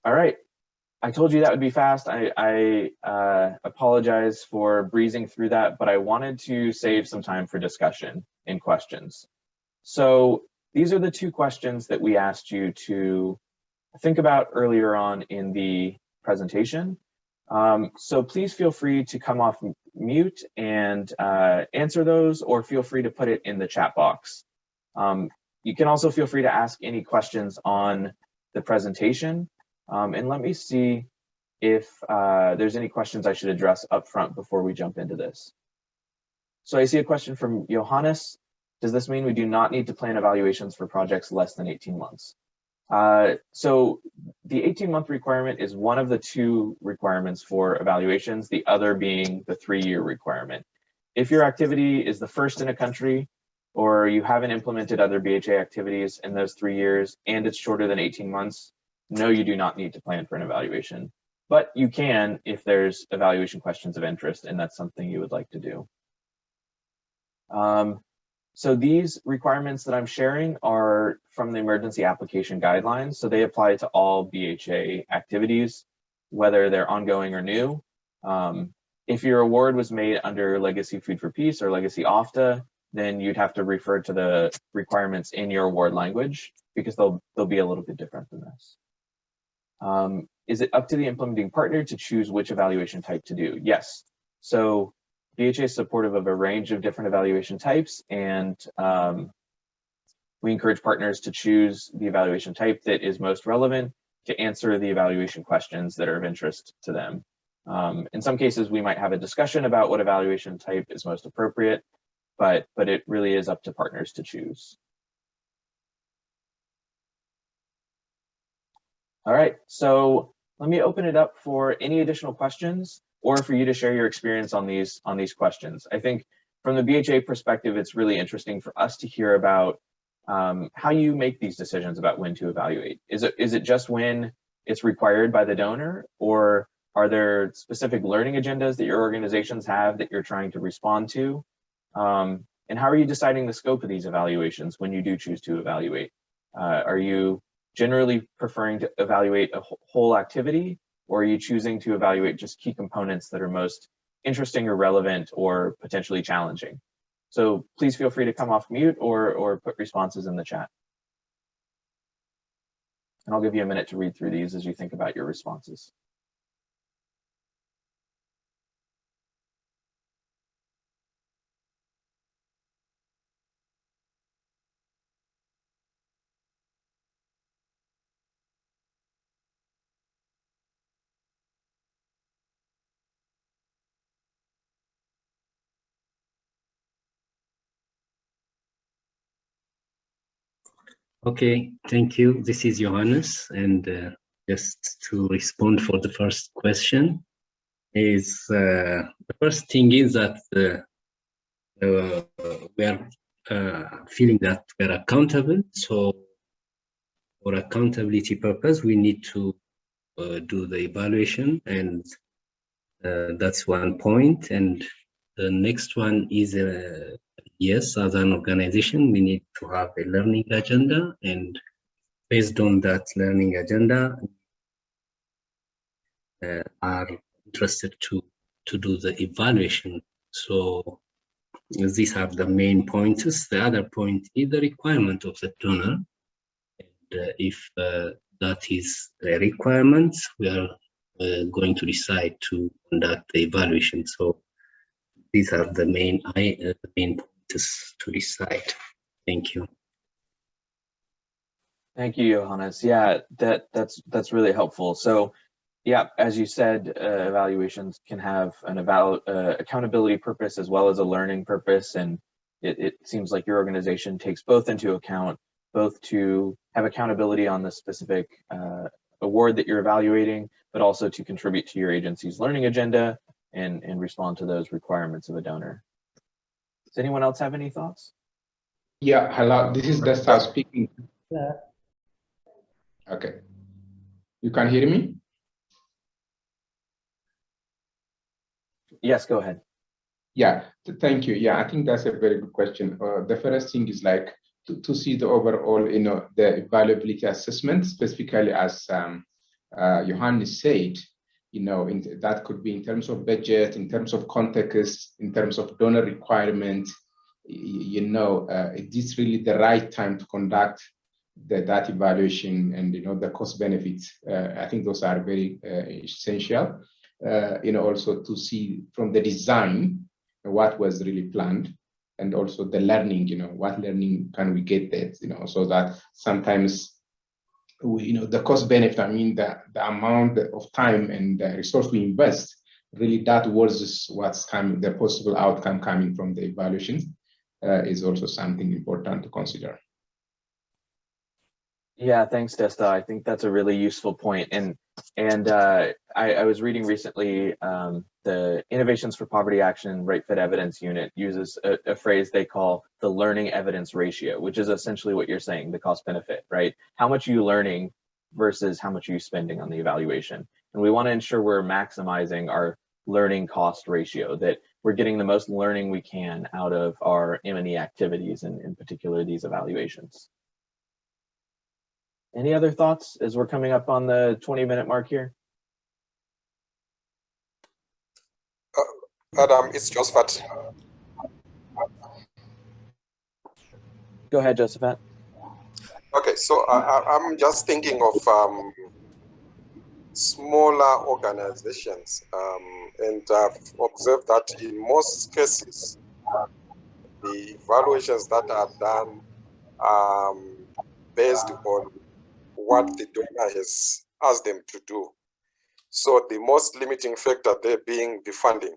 All right, I told you that would be fast. I apologize for breezing through that, but I wanted to save some time for discussion and questions. So these are the two questions that we asked you to think about earlier on in the presentation. So please feel free to come off mute and answer those, or feel free to put it in the chat box. You can also feel free to ask any questions on the presentation. And let me see if there's any questions I should address up front before we jump into this. So I see a question from Johannes. Does this mean we do not need to plan evaluations for projects less than 18 months? So the 18-month requirement is one of the two requirements for evaluations, the other being the 3-year requirement. If your activity is the first in a country, or you haven't implemented other BHA activities in those 3 years, and it's shorter than 18 months, no, you do not need to plan for an evaluation. But you can if there's evaluation questions of interest, and that's something you would like to do. So these requirements that I'm sharing are from the emergency application guidelines. So they apply to all BHA activities, whether they're ongoing or new. If your award was made under Legacy Food for Peace or Legacy OFTA, then you'd have to refer to the requirements in your award language, because they'll be a little bit different than this. Is it up to the implementing partner to choose which evaluation type to do? Yes. So BHA is supportive of a range of different evaluation types, and we encourage partners to choose the evaluation type that is most relevant to answer the evaluation questions that are of interest to them. In some cases, we might have a discussion about what evaluation type is most appropriate, but it really is up to partners to choose. All right, so let me open it up for any additional questions, or for you to share your experience on these questions. I think from the BHA perspective, it's really interesting for us to hear about how you make these decisions about when to evaluate. Is it just when it's required by the donor, or are there specific learning agendas that your organizations have that you're trying to respond to? And how are you deciding the scope of these evaluations when you do choose to evaluate? Are you generally preferring to evaluate a whole activity, or are you choosing to evaluate just key components that are most interesting or relevant or potentially challenging? So please feel free to come off mute or put responses in the chat. And I'll give you a minute to read through these as you think about your responses. Okay, thank you. This is Johannes, and just to respond for the first question, is the first thing is that we are feeling that we are accountable. So for accountability purpose, we need to do the evaluation, and that's one point. And the next one is yes, as an organization, we need to have a learning agenda, and based on that learning agenda, are interested to do the evaluation. So these are the main points. The other point is the requirement of the donor. And if that is a requirement, we are going to decide to conduct the evaluation. So these are the main points to decide. Thank you. Thank you, Johannes. Yeah, that's really helpful. So yeah, as you said, evaluations can have an accountability purpose as well as a learning purpose. And it seems like your organization takes both into account, both to have accountability on the specific award that you're evaluating, but also to contribute to your agency's learning agenda and respond to those requirements of a donor. Does anyone else have any thoughts? Yeah, hello, this is Dasta speaking. Yeah. Okay. You can hear me? Yes, go ahead. Yeah, thank you. Yeah, I think that's a very good question. The first thing is like to see the overall, the evaluability assessment, specifically as Johannes said, that could be in terms of budget, in terms of context, in terms of donor requirement, is this really the right time to conduct that evaluation, and the cost benefits? I think those are very essential. Also to see from the design what was really planned, and also the learning, what learning can we get there, so that sometimes the cost benefit, I mean the amount of time and the resource we invest, really that was what's coming, the possible outcome coming from the evaluations is also something important to consider. Yeah, thanks, Desta. I think that's a really useful point. And I was reading recently, the Innovations for Poverty Action Right Fit Evidence Unit uses a phrase they call the learning evidence ratio, which is essentially what you're saying, the cost benefit, right? How much are you learning versus how much are you spending on the evaluation? And we want to ensure we're maximizing our learning cost ratio, that we're getting the most learning we can out of our M&E activities, and in particular these evaluations. Any other thoughts as we're coming up on the 20-minute mark here? Adam, it's Josephat. Go ahead, Josephat. Okay, so I'm just thinking of smaller organizations, and I've observed that in most cases, the evaluations that are done based on what the donor has asked them to do. So the most limiting factor there being the funding.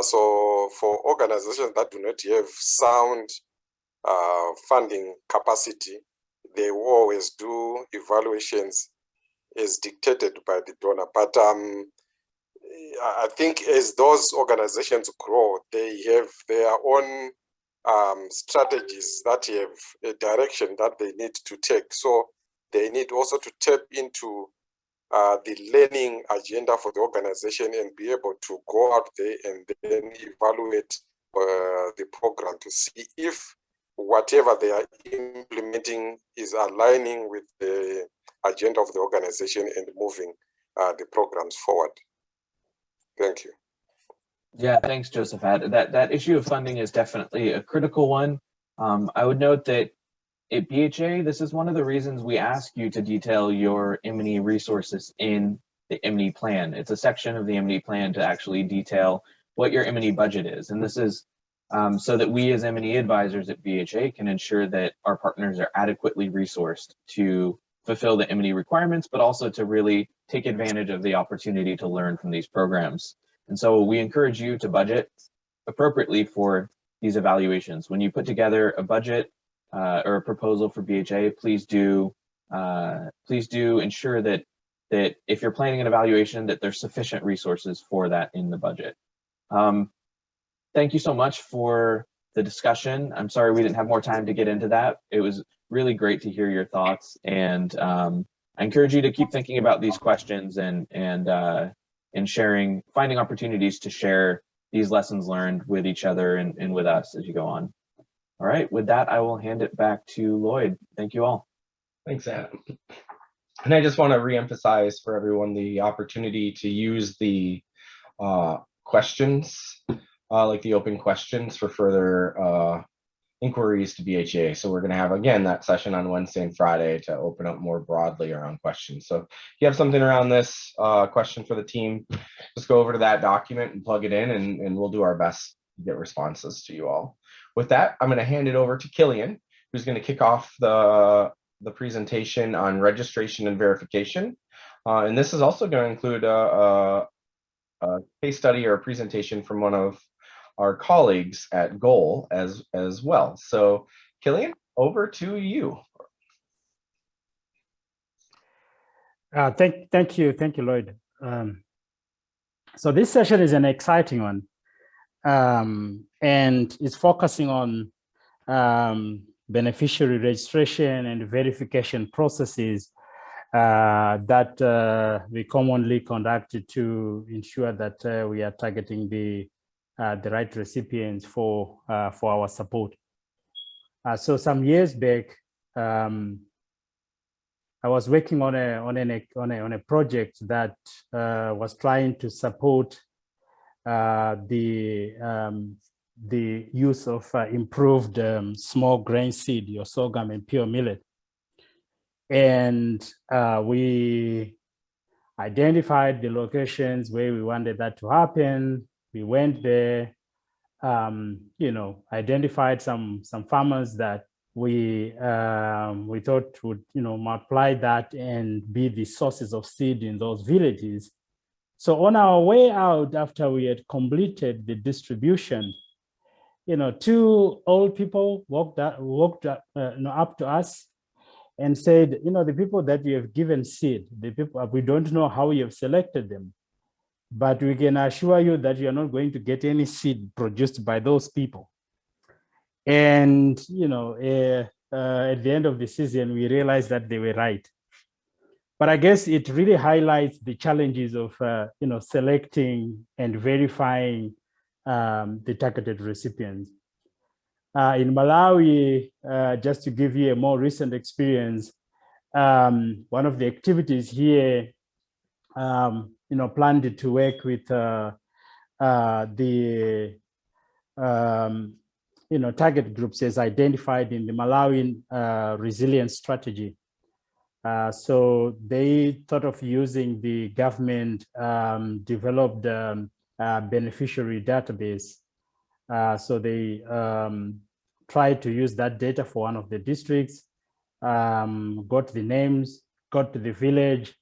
So for organizations that do not have sound funding capacity, they will always do evaluations as dictated by the donor. But I think as those organizations grow, they have their own strategies that have a direction that they need to take. So they need also to tap into the learning agenda for the organization and be able to go out there and then evaluate the program to see if whatever they are implementing is aligning with the agenda of the organization and moving the programs forward. Thank you. Yeah, thanks, Josephat. That issue of funding is definitely a critical one. I would note that at BHA, this is one of the reasons we ask you to detail your M&E resources in the M&E plan. It's a section of the M&E plan to actually detail what your M&E budget is. And this is so that we as M&E advisors at BHA can ensure that our partners are adequately resourced to fulfill the M&E requirements, but also to really take advantage of the opportunity to learn from these programs. And so we encourage you to budget appropriately for these evaluations. When you put together a budget or a proposal for BHA, please do ensure that if you're planning an evaluation, that there's sufficient resources for that in the budget. Thank you so much for the discussion. I'm sorry we didn't have more time to get into that. It was really great to hear your thoughts, and I encourage you to keep thinking about these questions and finding opportunities to share these lessons learned with each other and with us as you go on. All right, with that, I will hand it back to Lloyd. Thank you all. Thanks, Adam. And I just want to reemphasize for everyone the opportunity to use the questions, like the open questions, for further inquiries to BHA. So we're going to have, again, that session on Wednesday and Friday to open up more broadly around questions. So if you have something around this question for the team, just go over to that document and plug it in, and we'll do our best to get responses to you all. With that, I'm going to hand it over to Killian, who's going to kick off the presentation on registration and verification. And this is also going to include a case study or a presentation from one of our colleagues at Goal as well. So Killian, over to you. Thank you, Lloyd. So this session is an exciting one, and it's focusing on beneficiary registration and verification processes that we commonly conduct to ensure that we are targeting the right recipients for our support. So some years back, I was working on a project that was trying to support the the use of improved small grain seed, your sorghum and pure millet. And we identified the locations where we wanted that to happen. We went there, identified some farmers that we thought would, multiply that and be the sources of seed in those villages. So on our way out, after we had completed the distribution, two old people walked up to us and said, the people that you have given seed, the people, we don't know how you have selected them, but we can assure you that you're not going to get any seed produced by those people. And, at the end of the season, we realized that they were right. But I guess it really highlights the challenges of, selecting and verifying the targeted recipients. In Malawi, just to give you a more recent experience, one of the activities here, planned to work with the, target groups as identified in the Malawian resilience strategy. So they thought of using the government developed beneficiary database. So they tried to use that data for one of the districts, got the names, got to the village,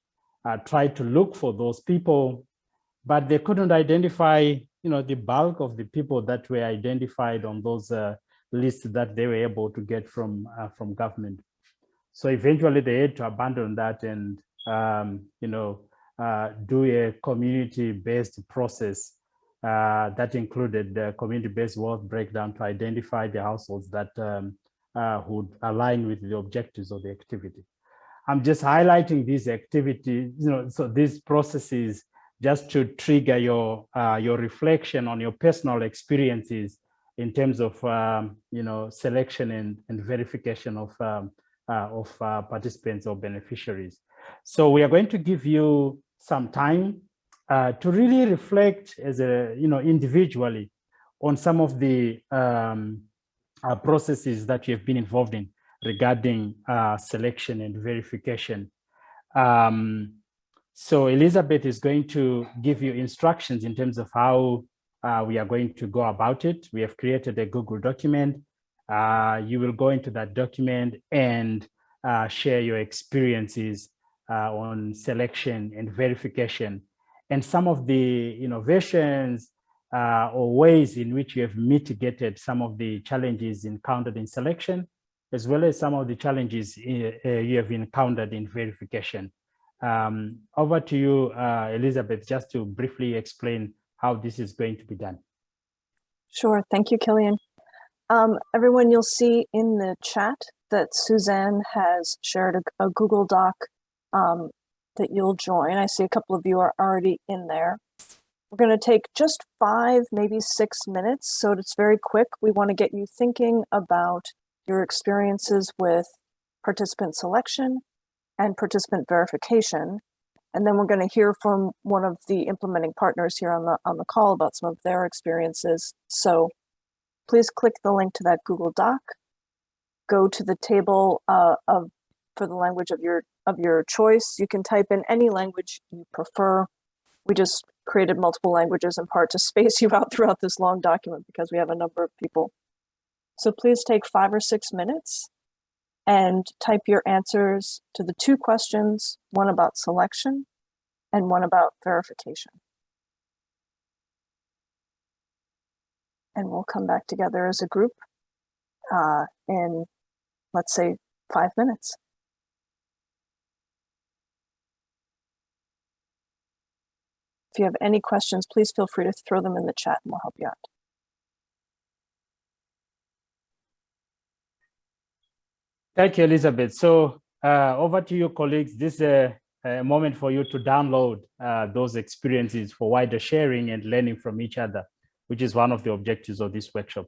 tried to look for those people, but they couldn't identify, the bulk of the people that were identified on those lists that they were able to get from government. So eventually they had to abandon that and, do a community-based process that included the community-based wealth breakdown to identify the households that would align with the objectives of the activity. I'm just highlighting these activities, so these processes just to trigger your reflection on your personal experiences in terms of, selection and verification of participants or beneficiaries. So we are going to give you some time to really reflect as individually on some of the processes that you have been involved in regarding selection and verification. So Elizabeth is going to give you instructions in terms of how we are going to go about it. We have created a Google document. You will go into that document and share your experiences on selection and verification and some of the innovations or ways in which you have mitigated some of the challenges encountered in selection, as well as some of the challenges you have encountered in verification. Over to you, Elizabeth, just to briefly explain how this is going to be done. Sure, thank you, Killian. Everyone, you'll see in the chat that Suzanne has shared a Google Doc that you'll join. I see a couple of you are already in there. We're going to take just 5, maybe 6 minutes, so it's very quick. We want to get you thinking about your experiences with participant selection and participant verification. And then we're going to hear from one of the implementing partners here on the call about some of their experiences. So please click the link to that Google Doc, go to the table for the language of your choice. You can type in any language you prefer. We just created multiple languages in part to space you out throughout this long document because we have a number of people. So please take 5 or 6 minutes and type your answers to the 2 questions, one about selection and one about verification. And we'll come back together as a group in, let's say, 5 minutes. If you have any questions, please feel free to throw them in the chat and we'll help you out. Thank you, Elizabeth. So over to you, colleagues. This is a moment for you to download those experiences for wider sharing and learning from each other, which is one of the objectives of this workshop.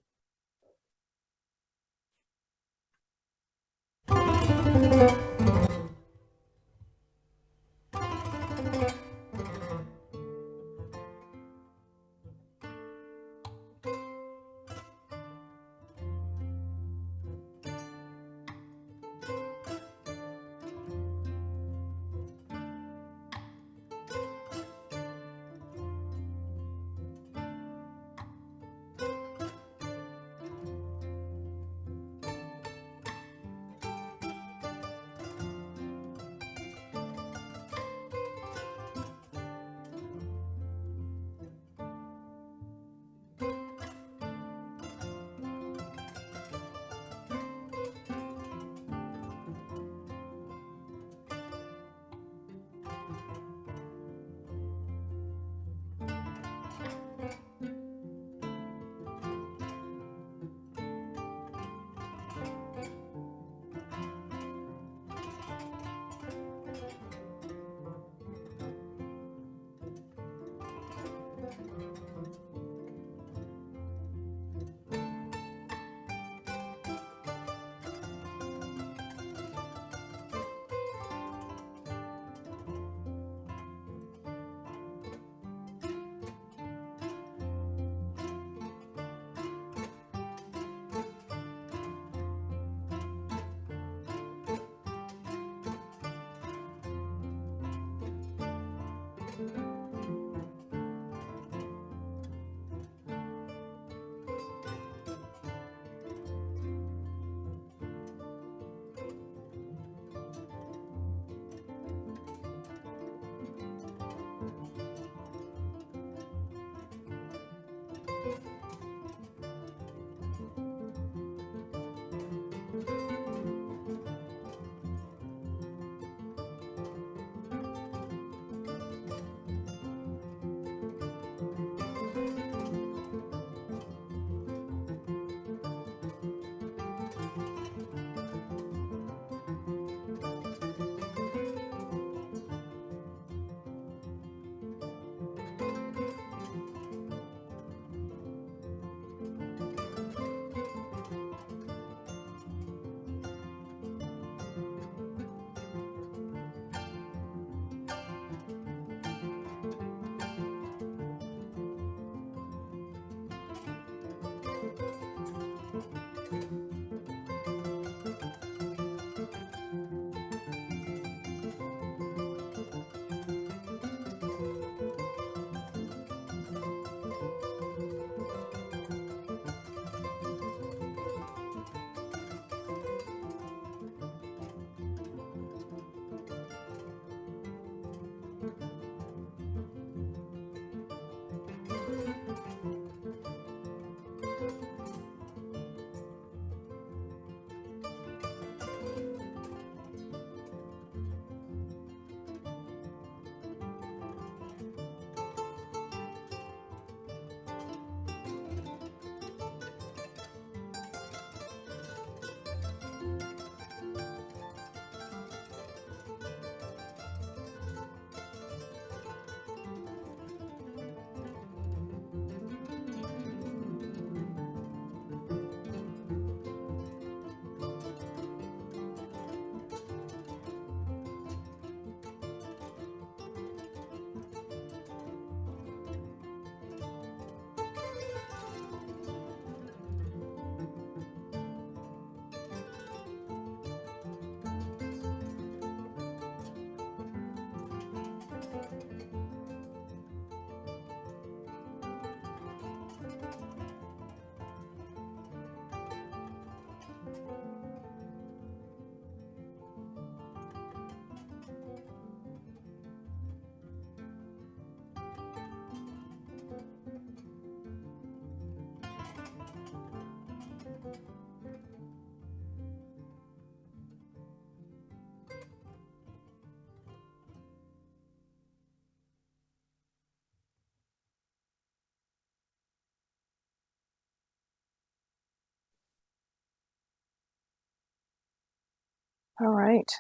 All right.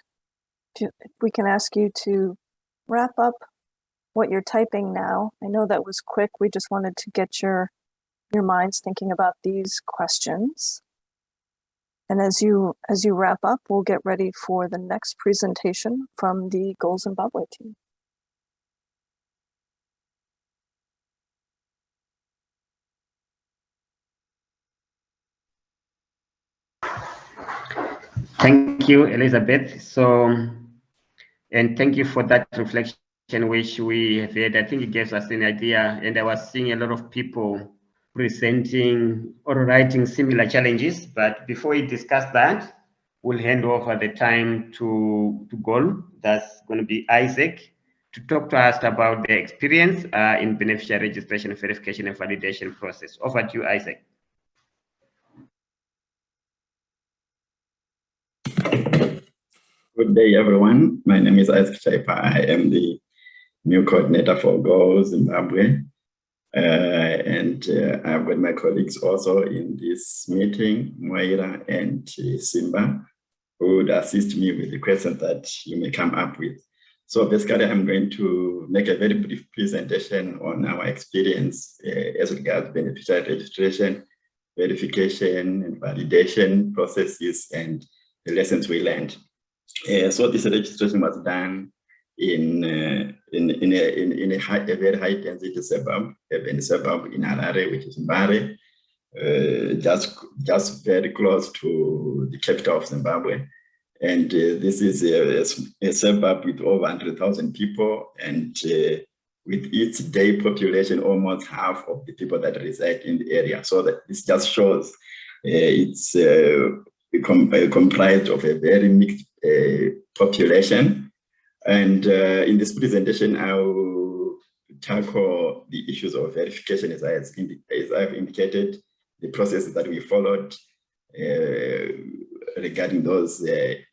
If we can ask you to wrap up what you're typing now. I know that was quick. We just wanted to get your minds thinking about these questions. And as you wrap up, we'll get ready for the next presentation from the Goal Zimbabwe team. Thank you, Elizabeth. So, and thank you for that reflection which we have had. I think it gives us an idea, and I was seeing a lot of people presenting or writing similar challenges. But before we discuss that, we'll hand over the time to Goal. That's going to be Isaac, to talk to us about the experience in beneficiary registration, verification, and validation process. Over to you, Isaac. Good day, everyone. My name is Isaac Chaipa. I am the new coordinator for Goal Zimbabwe. I've got my colleagues also in this meeting, Moira and Simba, who would assist me with the questions that you may come up with. So basically, I'm going to make a very brief presentation on our experience as regards beneficiary registration, verification, and validation processes, and the lessons we learned. So this registration was done in a very high density suburb, urban suburb in Harare, which is Mbare, just very close to the capital of Zimbabwe. And this is a suburb with over 100,000 people, and with its day population, almost half of the people that reside in the area. So that this just shows it's comprised of a very mixed population. And in this presentation, I will tackle the issues of verification as I've indicated, the processes that we followed regarding those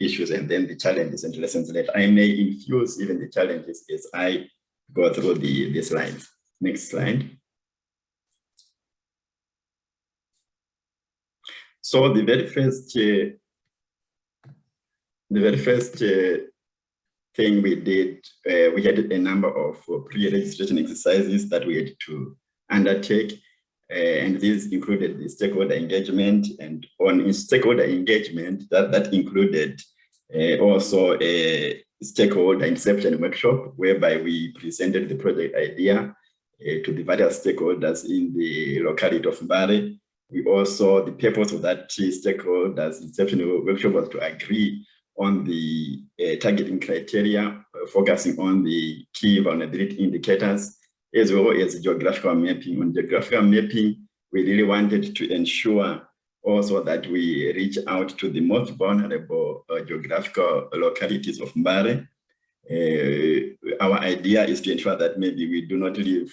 issues, and then the challenges and lessons learned. I may infuse even the challenges as I go through the slides. Next slide. So the very first thing we did, we had a number of pre-registration exercises that we had to undertake, and these included the stakeholder engagement. And on stakeholder engagement, that included also a stakeholder inception workshop, whereby we presented the project idea to the various stakeholders in the locality of Mbare. We also, the purpose of that stakeholders inception workshop was to agree on the targeting criteria, focusing on the key vulnerability indicators, as well as geographical mapping. On geographical mapping, we really wanted to ensure also that we reach out to the most vulnerable geographical localities of Mbare. Our idea is to ensure that maybe we do not leave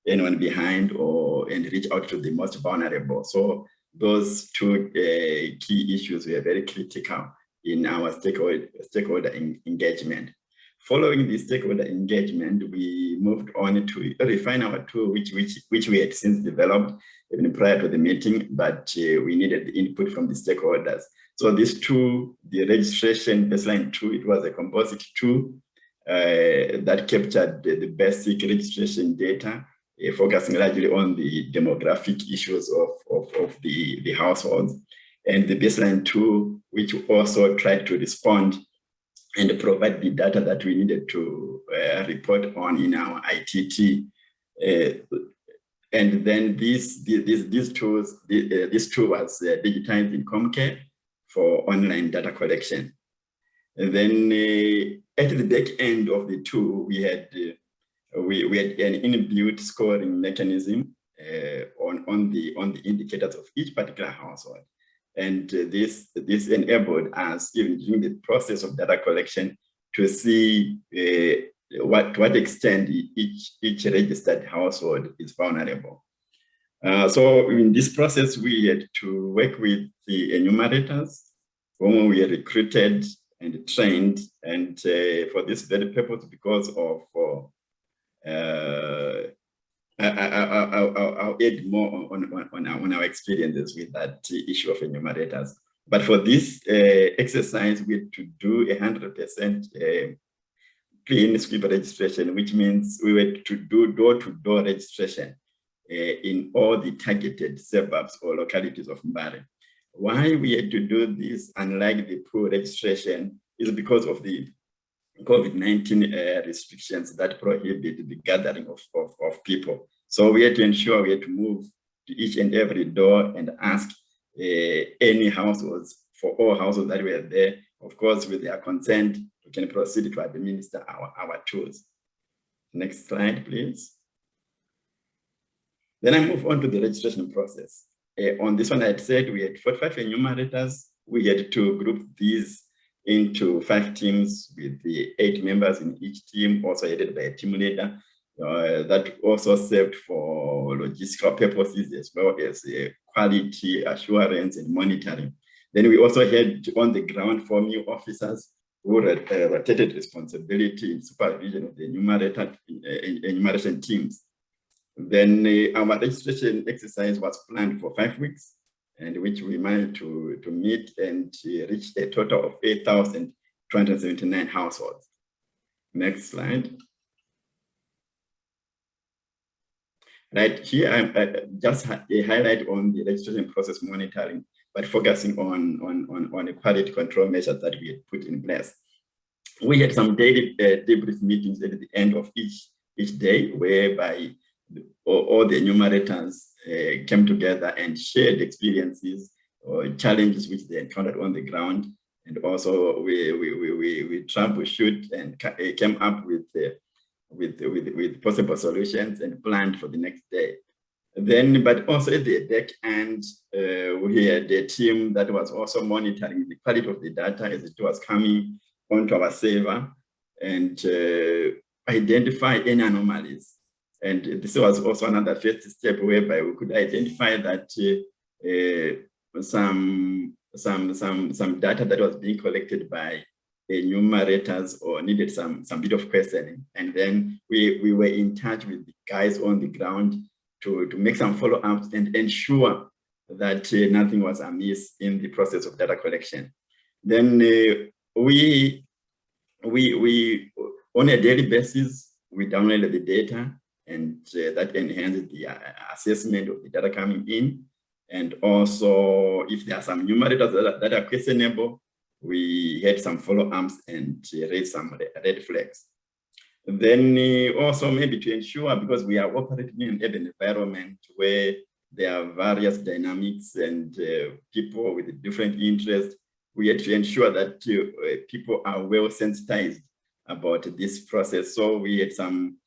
anyone behind and reach out to the most vulnerable. So those two key issues were very critical in our stakeholder engagement. Following the stakeholder engagement, we moved on to refine our tool, which we had since developed even prior to the meeting, but we needed the input from the stakeholders. So this tool, the registration baseline tool, it was a composite tool that captured the basic registration data, focusing largely on the demographic issues of the households. And the baseline tool, which also tried to respond and provide the data that we needed to report on in our ITT. And then this tool was digitized in Comcare for online data collection. And then at the back end of the tool, we had an inbuilt scoring mechanism on the indicators of each particular household. And this enabled us, even during the process of data collection, to see to what extent each registered household is vulnerable. So in this process, we had to work with the enumerators, whom we recruited and trained, and for this very purpose, because of I'll add more on our experiences with that issue of enumerators. But for this exercise, we had to do 100% clean sweep registration, which means we were to do door-to-door registration in all the targeted suburbs or localities of Mbare. Why we had to do this, unlike the pool registration, is because of the COVID-19 restrictions that prohibit the gathering of people. So we had to ensure we had to move to each and every door and ask any households, for all households that were there, of course, with their consent, we can proceed to administer our tools. Next slide, please. Then I move on to the registration process. On this one, I had said we had 45 enumerators. We had to group these into 5 teams with the 8 members in each team, also headed by a team leader. That also served for logistical purposes as well as quality assurance and monitoring. Then we also had on the ground 4 new officers who rotated responsibility in supervision of the enumeration teams. Then our registration exercise was planned for 5 weeks, and which we managed to meet and reach a total of 8,279 households. Next slide. Right here, I just a highlight on the registration process monitoring, but focusing on the quality control measures that we had put in place. We had some daily debrief meetings at the end of each day, whereby all the enumerators came together and shared experiences or challenges which they encountered on the ground, and also we troubleshoot and came up with possible solutions and planned for the next day. Then, but also at the back end, we had a team that was also monitoring the quality of the data as it was coming onto our server and identify any anomalies. And this was also another first step whereby we could identify that some data that was being collected by enumerators or needed some bit of questioning. And then we were in touch with the guys on the ground to make some follow-ups and ensure that nothing was amiss in the process of data collection. Then we on a daily basis, we downloaded the data, and that enhances the assessment of the data coming in. And also, if there are some numerators that are questionable, we had some follow-ups and raised some red flags. Then also maybe to ensure, because we are operating in an urban environment where there are various dynamics and people with different interests, we had to ensure that people are well sensitized about this process. So we had some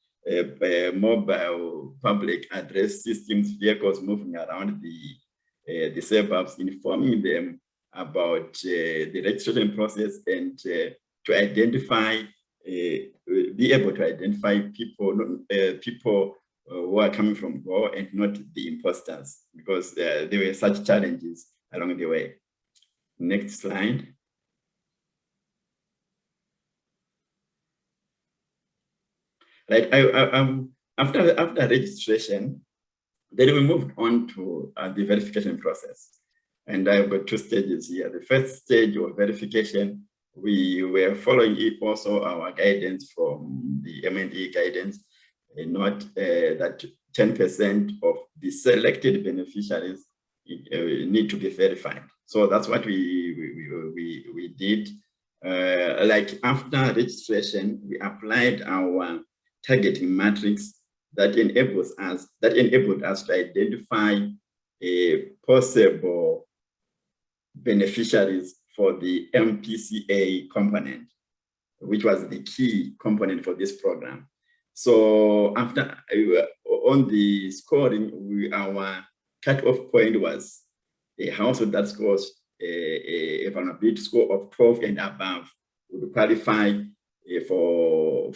mobile public address systems, vehicles moving around the suburbs, informing them about the registration process and to identify, be able to identify people who are coming from Go and not the imposters, because there were such challenges along the way. Next slide. Right, after registration, then we moved on to the verification process. And I've got 2 stages here. The first stage of verification, we were following it also our guidance from the MND guidance, not that 10% of the selected beneficiaries need to be verified. So that's what we did. Like after registration, we applied our targeting matrix that enabled us to identify possible beneficiaries for the MPCA component, which was the key component for this program. So after on the scoring, our cutoff point was a household that scores a vulnerability score of 12 and above would qualify for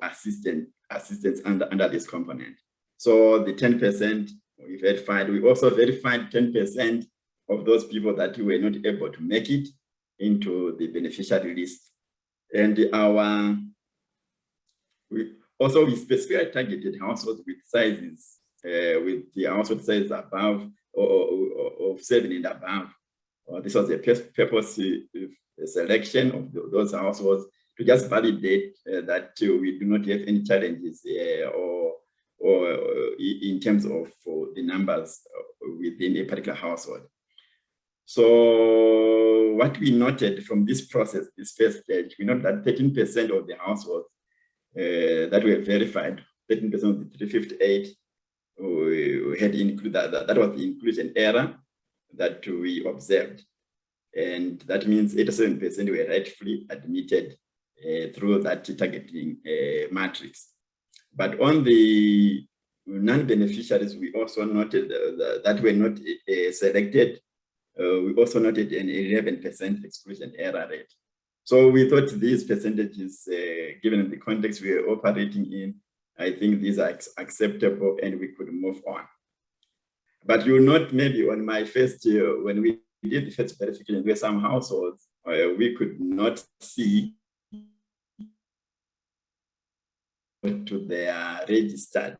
assistance under this component. So the 10% we verified. We also verified 10% of those people that were not able to make it into the beneficiary list. And we specifically targeted households with sizes, with the household size above or of 7 and above, This was a purpose selection of those households to just validate that we do not have any challenges or in terms of the numbers within a particular household. So what we noted from this process, this first stage, we noted that 13% of the households that were verified, 13% of the 358 had included that was the inclusion error that we observed. And that means 87% were rightfully admitted through that targeting matrix. But on the non-beneficiaries, we also noted that were not selected. We also noted an 11% exclusion error rate. So we thought these percentages, given the context we are operating in, I think these are acceptable and we could move on. But you'll note maybe on my first year, when we did the first verification, there were some households we could not see to their registered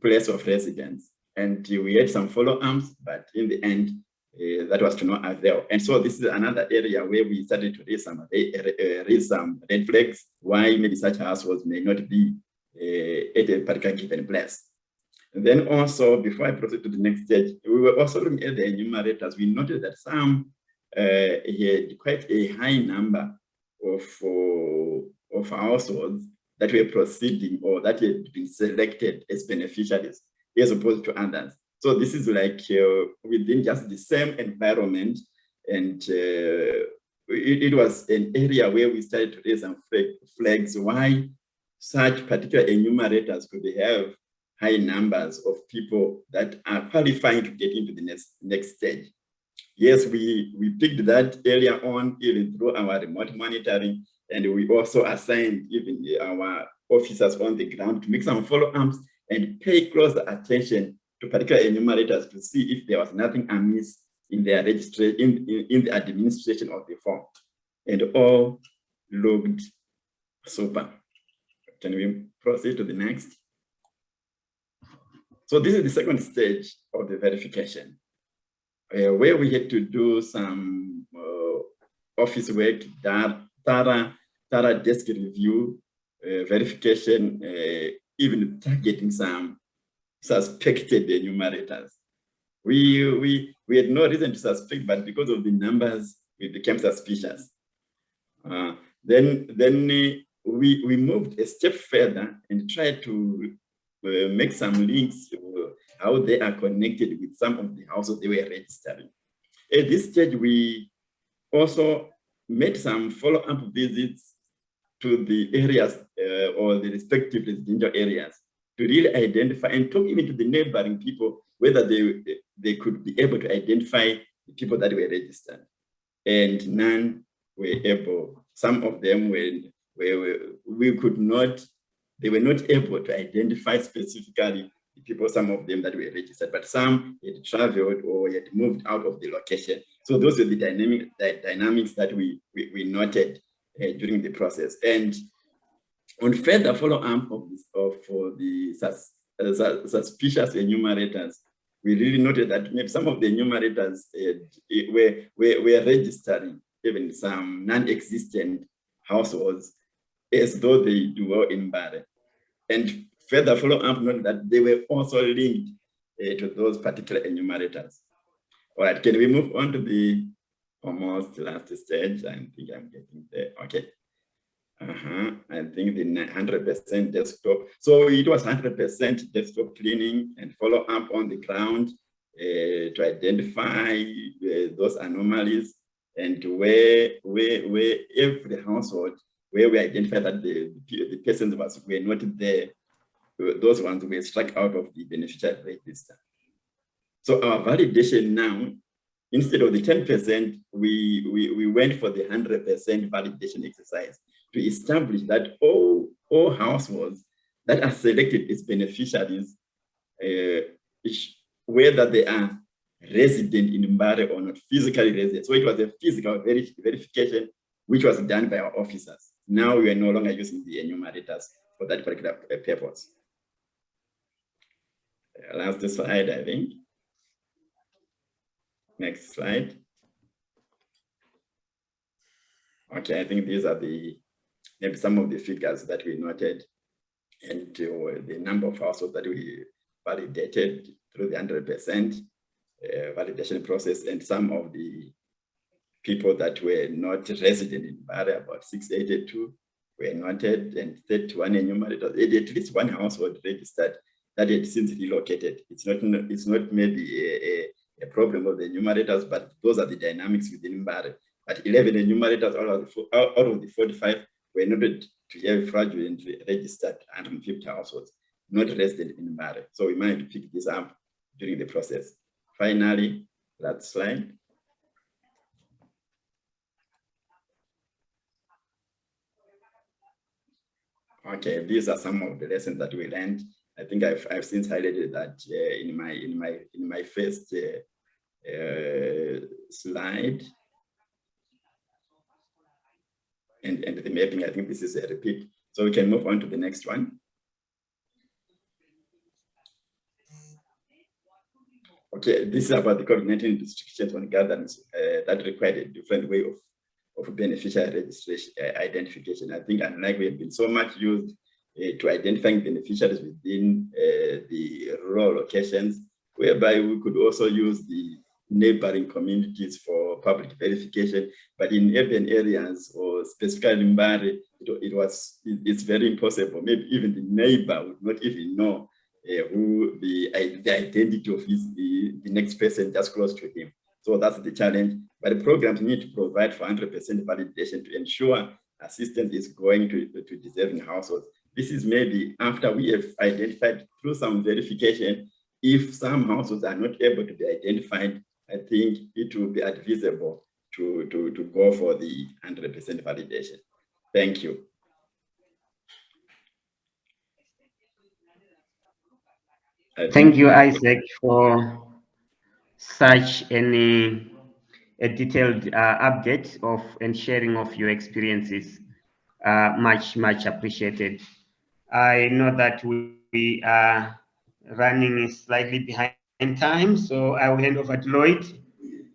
place of residence. And we had some follow-ups, but in the end, that was to no avail. And so this is another area where we started to raise some red flags, why maybe such households may not be at a particular given place. And then also, before I proceed to the next stage, we were also looking at the enumerators. We noted that some had quite a high number of households that were proceeding or that had been selected as beneficiaries as opposed to others. So this is like within just the same environment, and it was an area where we started to raise some flags why such particular enumerators could have high numbers of people that are qualifying to get into the next stage. Yes, we picked that earlier on, even through our remote monitoring, and we also assigned even our officers on the ground to make some follow-ups and pay close attention to particular enumerators to see if there was nothing amiss in their registration, in the administration of the form. And all looked super. Can we proceed to the next? So this is the second stage of the verification, where we had to do some office work, thorough desk review, verification, even targeting some suspected enumerators. We had no reason to suspect, but because of the numbers, we became suspicious. Then we moved a step further and tried to make some links how they are connected with some of the houses they were registering. At this stage, we also made some follow-up visits to the areas or the respective residential areas to really identify and talk even to the neighboring people whether they could be able to identify the people that were registered. And none were able. Some of them they were not able to identify specifically the people, some of them that were registered, but some had traveled or had moved out of the location. So those are the dynamics that we noted during the process. And on further follow-up for the suspicious enumerators, we really noted that maybe some of the enumerators were registering even some non-existent households as though they do well in Mbare. And further follow-up noted that they were also linked to those particular enumerators. All right, can we move on to the almost last stage? I think I'm getting there. Okay. I think the 100% desktop. So it was 100% desktop cleaning and follow up on the ground to identify those anomalies, and where every household where we identified that the persons were not there, those ones were struck out of the beneficiary register. So our validation now, instead of the 10%, we went for the 100% validation exercise to establish that all households that are selected as beneficiaries, whether they are resident in Mbare or not, physically resident. So it was a physical verification, which was done by our officers. Now we are no longer using the enumerators for that particular purpose. Last slide, I think. Next slide. Okay, I think these are maybe some of the figures that we noted, and the number of households that we validated through the 100% validation process, and some of the people that were not resident in Mbare, about 682 were noted, and 31 enumerators, at least one household registered that had since relocated. It's not maybe a problem of the enumerators, but those are the dynamics within Mbare. But 11 enumerators out of the 45 were noted to have fraudulently registered 150 households, not resident in Mbare. So we managed to pick this up during the process. Finally, that slide. Okay, these are some of the lessons that we learned. I think I've since highlighted that in my first slide, and the mapping. I think this is a repeat. So we can move on to the next one. Okay, this is about the COVID-19 restrictions on gatherings that required a different way of beneficiary registration identification. I think unlike we have been so much used to identifying beneficiaries within the rural locations, whereby we could also use the neighboring communities for public verification, but in urban areas or specifically in Mbare, it's very impossible. Maybe even the neighbor would not even know who the identity of the next person just close to him. So that's the challenge. But the programs need to provide for 100% validation to ensure assistance is going to deserving households. This is maybe after we have identified through some verification. If some households are not able to be identified, I think it will be advisable to go for the 100% validation. Thank you. Thank you, Isaac, for such a detailed update of and sharing of your experiences. Much appreciated. I know that we are running slightly behind time, so I will hand over to Lloyd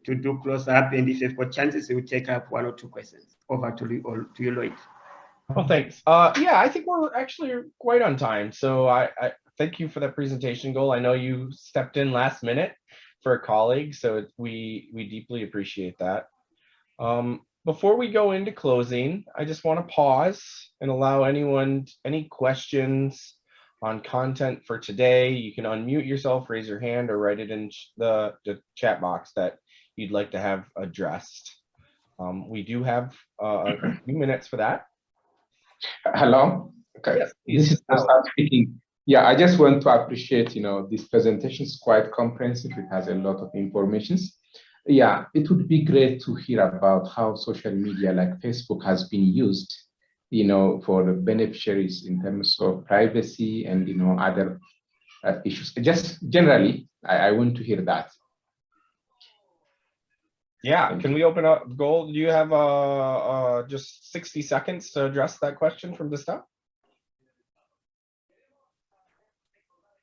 to do close up, and if you've got chances, we will take up 1 or 2 questions. Over to you, Lloyd. Oh, thanks. Yeah, I think we're actually quite on time. So I thank you for that presentation, Goal. I know you stepped in last minute for a colleague, so we deeply appreciate that. Before we go into closing, I just want to pause and allow anyone any questions on content for today. You can unmute yourself, raise your hand, or write it in the chat box that you'd like to have addressed. We do have a few minutes for that. Hello. Okay. Yes, this is Prasad speaking. Yeah, I just want to appreciate, this presentation is quite comprehensive. It has a lot of information. Yeah, it would be great to hear about how social media like Facebook has been used, for the beneficiaries in terms of privacy and, other issues. Just generally, I want to hear that. Yeah, can we open up, Gold? Do you have just 60 seconds to address that question from Vista?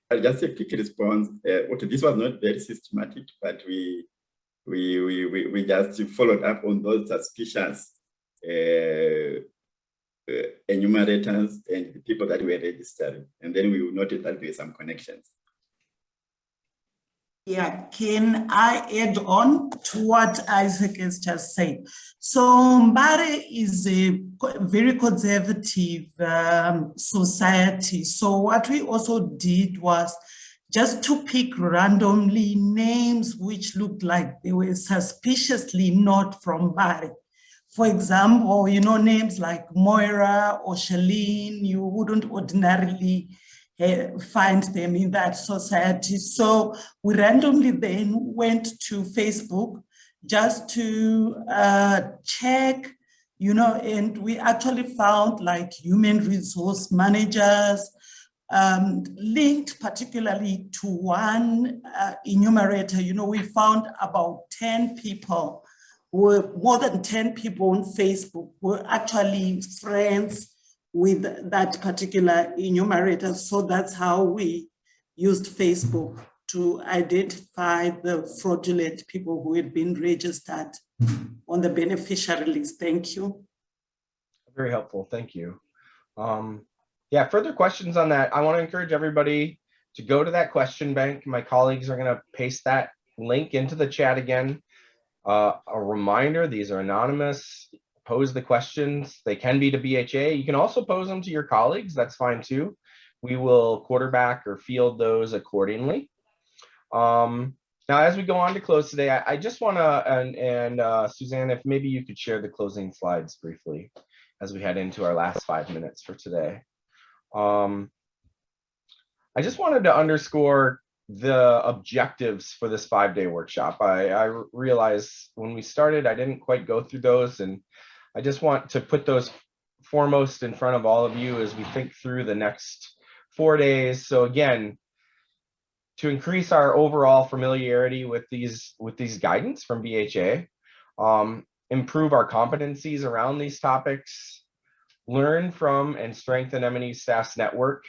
I'll just a quick response. Okay, this was not very systematic, but we just followed up on those suspicious enumerators and the people that were registering, and then we noted that there were some connections. Yeah, can I add on to what Isaac has just said? So Mbare is a very conservative society. So what we also did was just to pick randomly names which looked like they were suspiciously not from Mbare. For example, names like Moira or Shalene, you wouldn't ordinarily find them in that society. So we randomly then went to Facebook just to check, and we actually found like human resource managers, linked particularly to one enumerator. We found about 10 people, more than 10 people on Facebook were actually friends with that particular enumerator. So that's how we used Facebook to identify the fraudulent people who had been registered on the beneficiary list. Thank you. Very helpful. Thank you. Yeah, further questions on that. I want to encourage everybody to go to that question bank. My colleagues are going to paste that link into the chat again. A reminder, these are anonymous. Pose the questions. They can be to BHA. You can also pose them to your colleagues. That's fine too. We will quarterback or field those accordingly. Now, as we go on to close today, I just want to, Suzanne, if maybe you could share the closing slides briefly as we head into our last 5 minutes for today. I just wanted to underscore the objectives for this 5-day workshop. I realized when we started, I didn't quite go through those, and I just want to put those foremost in front of all of you as we think through the next 4 days. So again, to increase our overall familiarity with these guidance from BHA, improve our competencies around these topics, learn from and strengthen M&E staff's network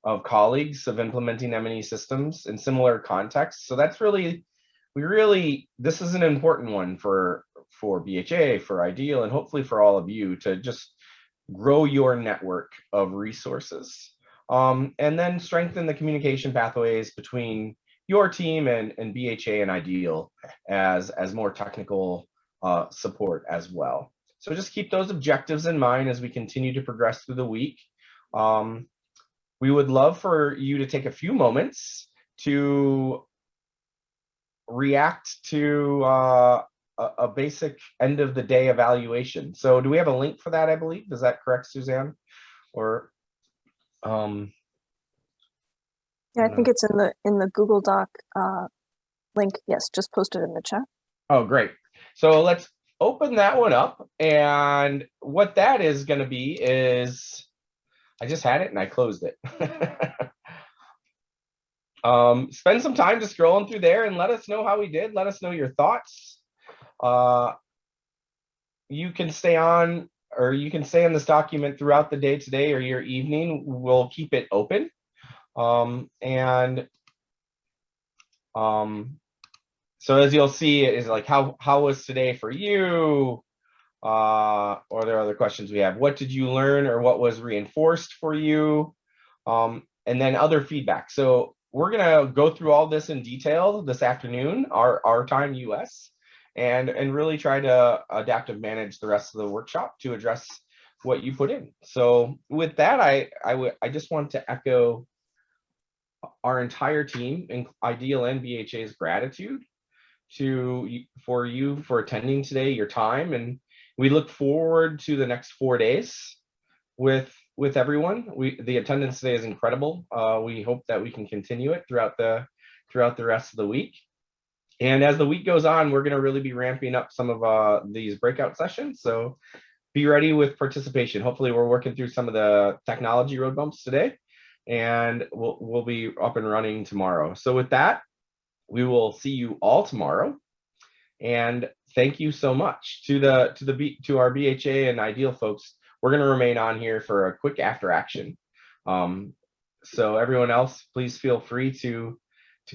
of colleagues of implementing M&E systems in similar contexts. So that's really, this is an important one for BHA, for IDEAL, and hopefully for all of you to just grow your network of resources. And then strengthen the communication pathways between your team and BHA and IDEAL as more technical support as well. So just keep those objectives in mind as we continue to progress through the week. We would love for you to take a few moments to react to a basic end of the day evaluation. So do we have a link for that, I believe? Is that correct, Suzanne? Or yeah, I think it's in the Google Doc link. Yes, just posted in the chat. Oh, great. So let's open that one up. And what that is going to be is, I just had it and I closed it. Spend some time just scrolling through there and let us know how we did. Let us know your thoughts. You can stay on, or you can stay in this document throughout the day today or your evening. We'll keep it open. So as you'll see, is like, how was today for you? Or there are other questions we have. What did you learn, or what was reinforced for you? And then other feedback. So we're gonna go through all this in detail this afternoon, our time US, and really try to adaptive manage the rest of the workshop to address what you put in. So with that, I just want to echo our entire team, IDEAL and BHA's gratitude for you for attending today, your time, and we look forward to the next 4 days with everyone. The attendance today is incredible. We hope that we can continue it throughout the rest of the week. And as the week goes on, we're going to really be ramping up some of these breakout sessions. So be ready with participation. Hopefully we're working through some of the technology road bumps today, and we'll be up and running tomorrow. So with that, we will see you all tomorrow. And thank you so much to our BHA and IDEAL folks. We're going to remain on here for a quick after action. So everyone else, please feel free to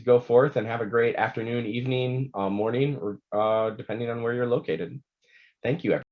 go forth and have a great afternoon, evening, morning, or depending on where you're located. Thank you, everyone.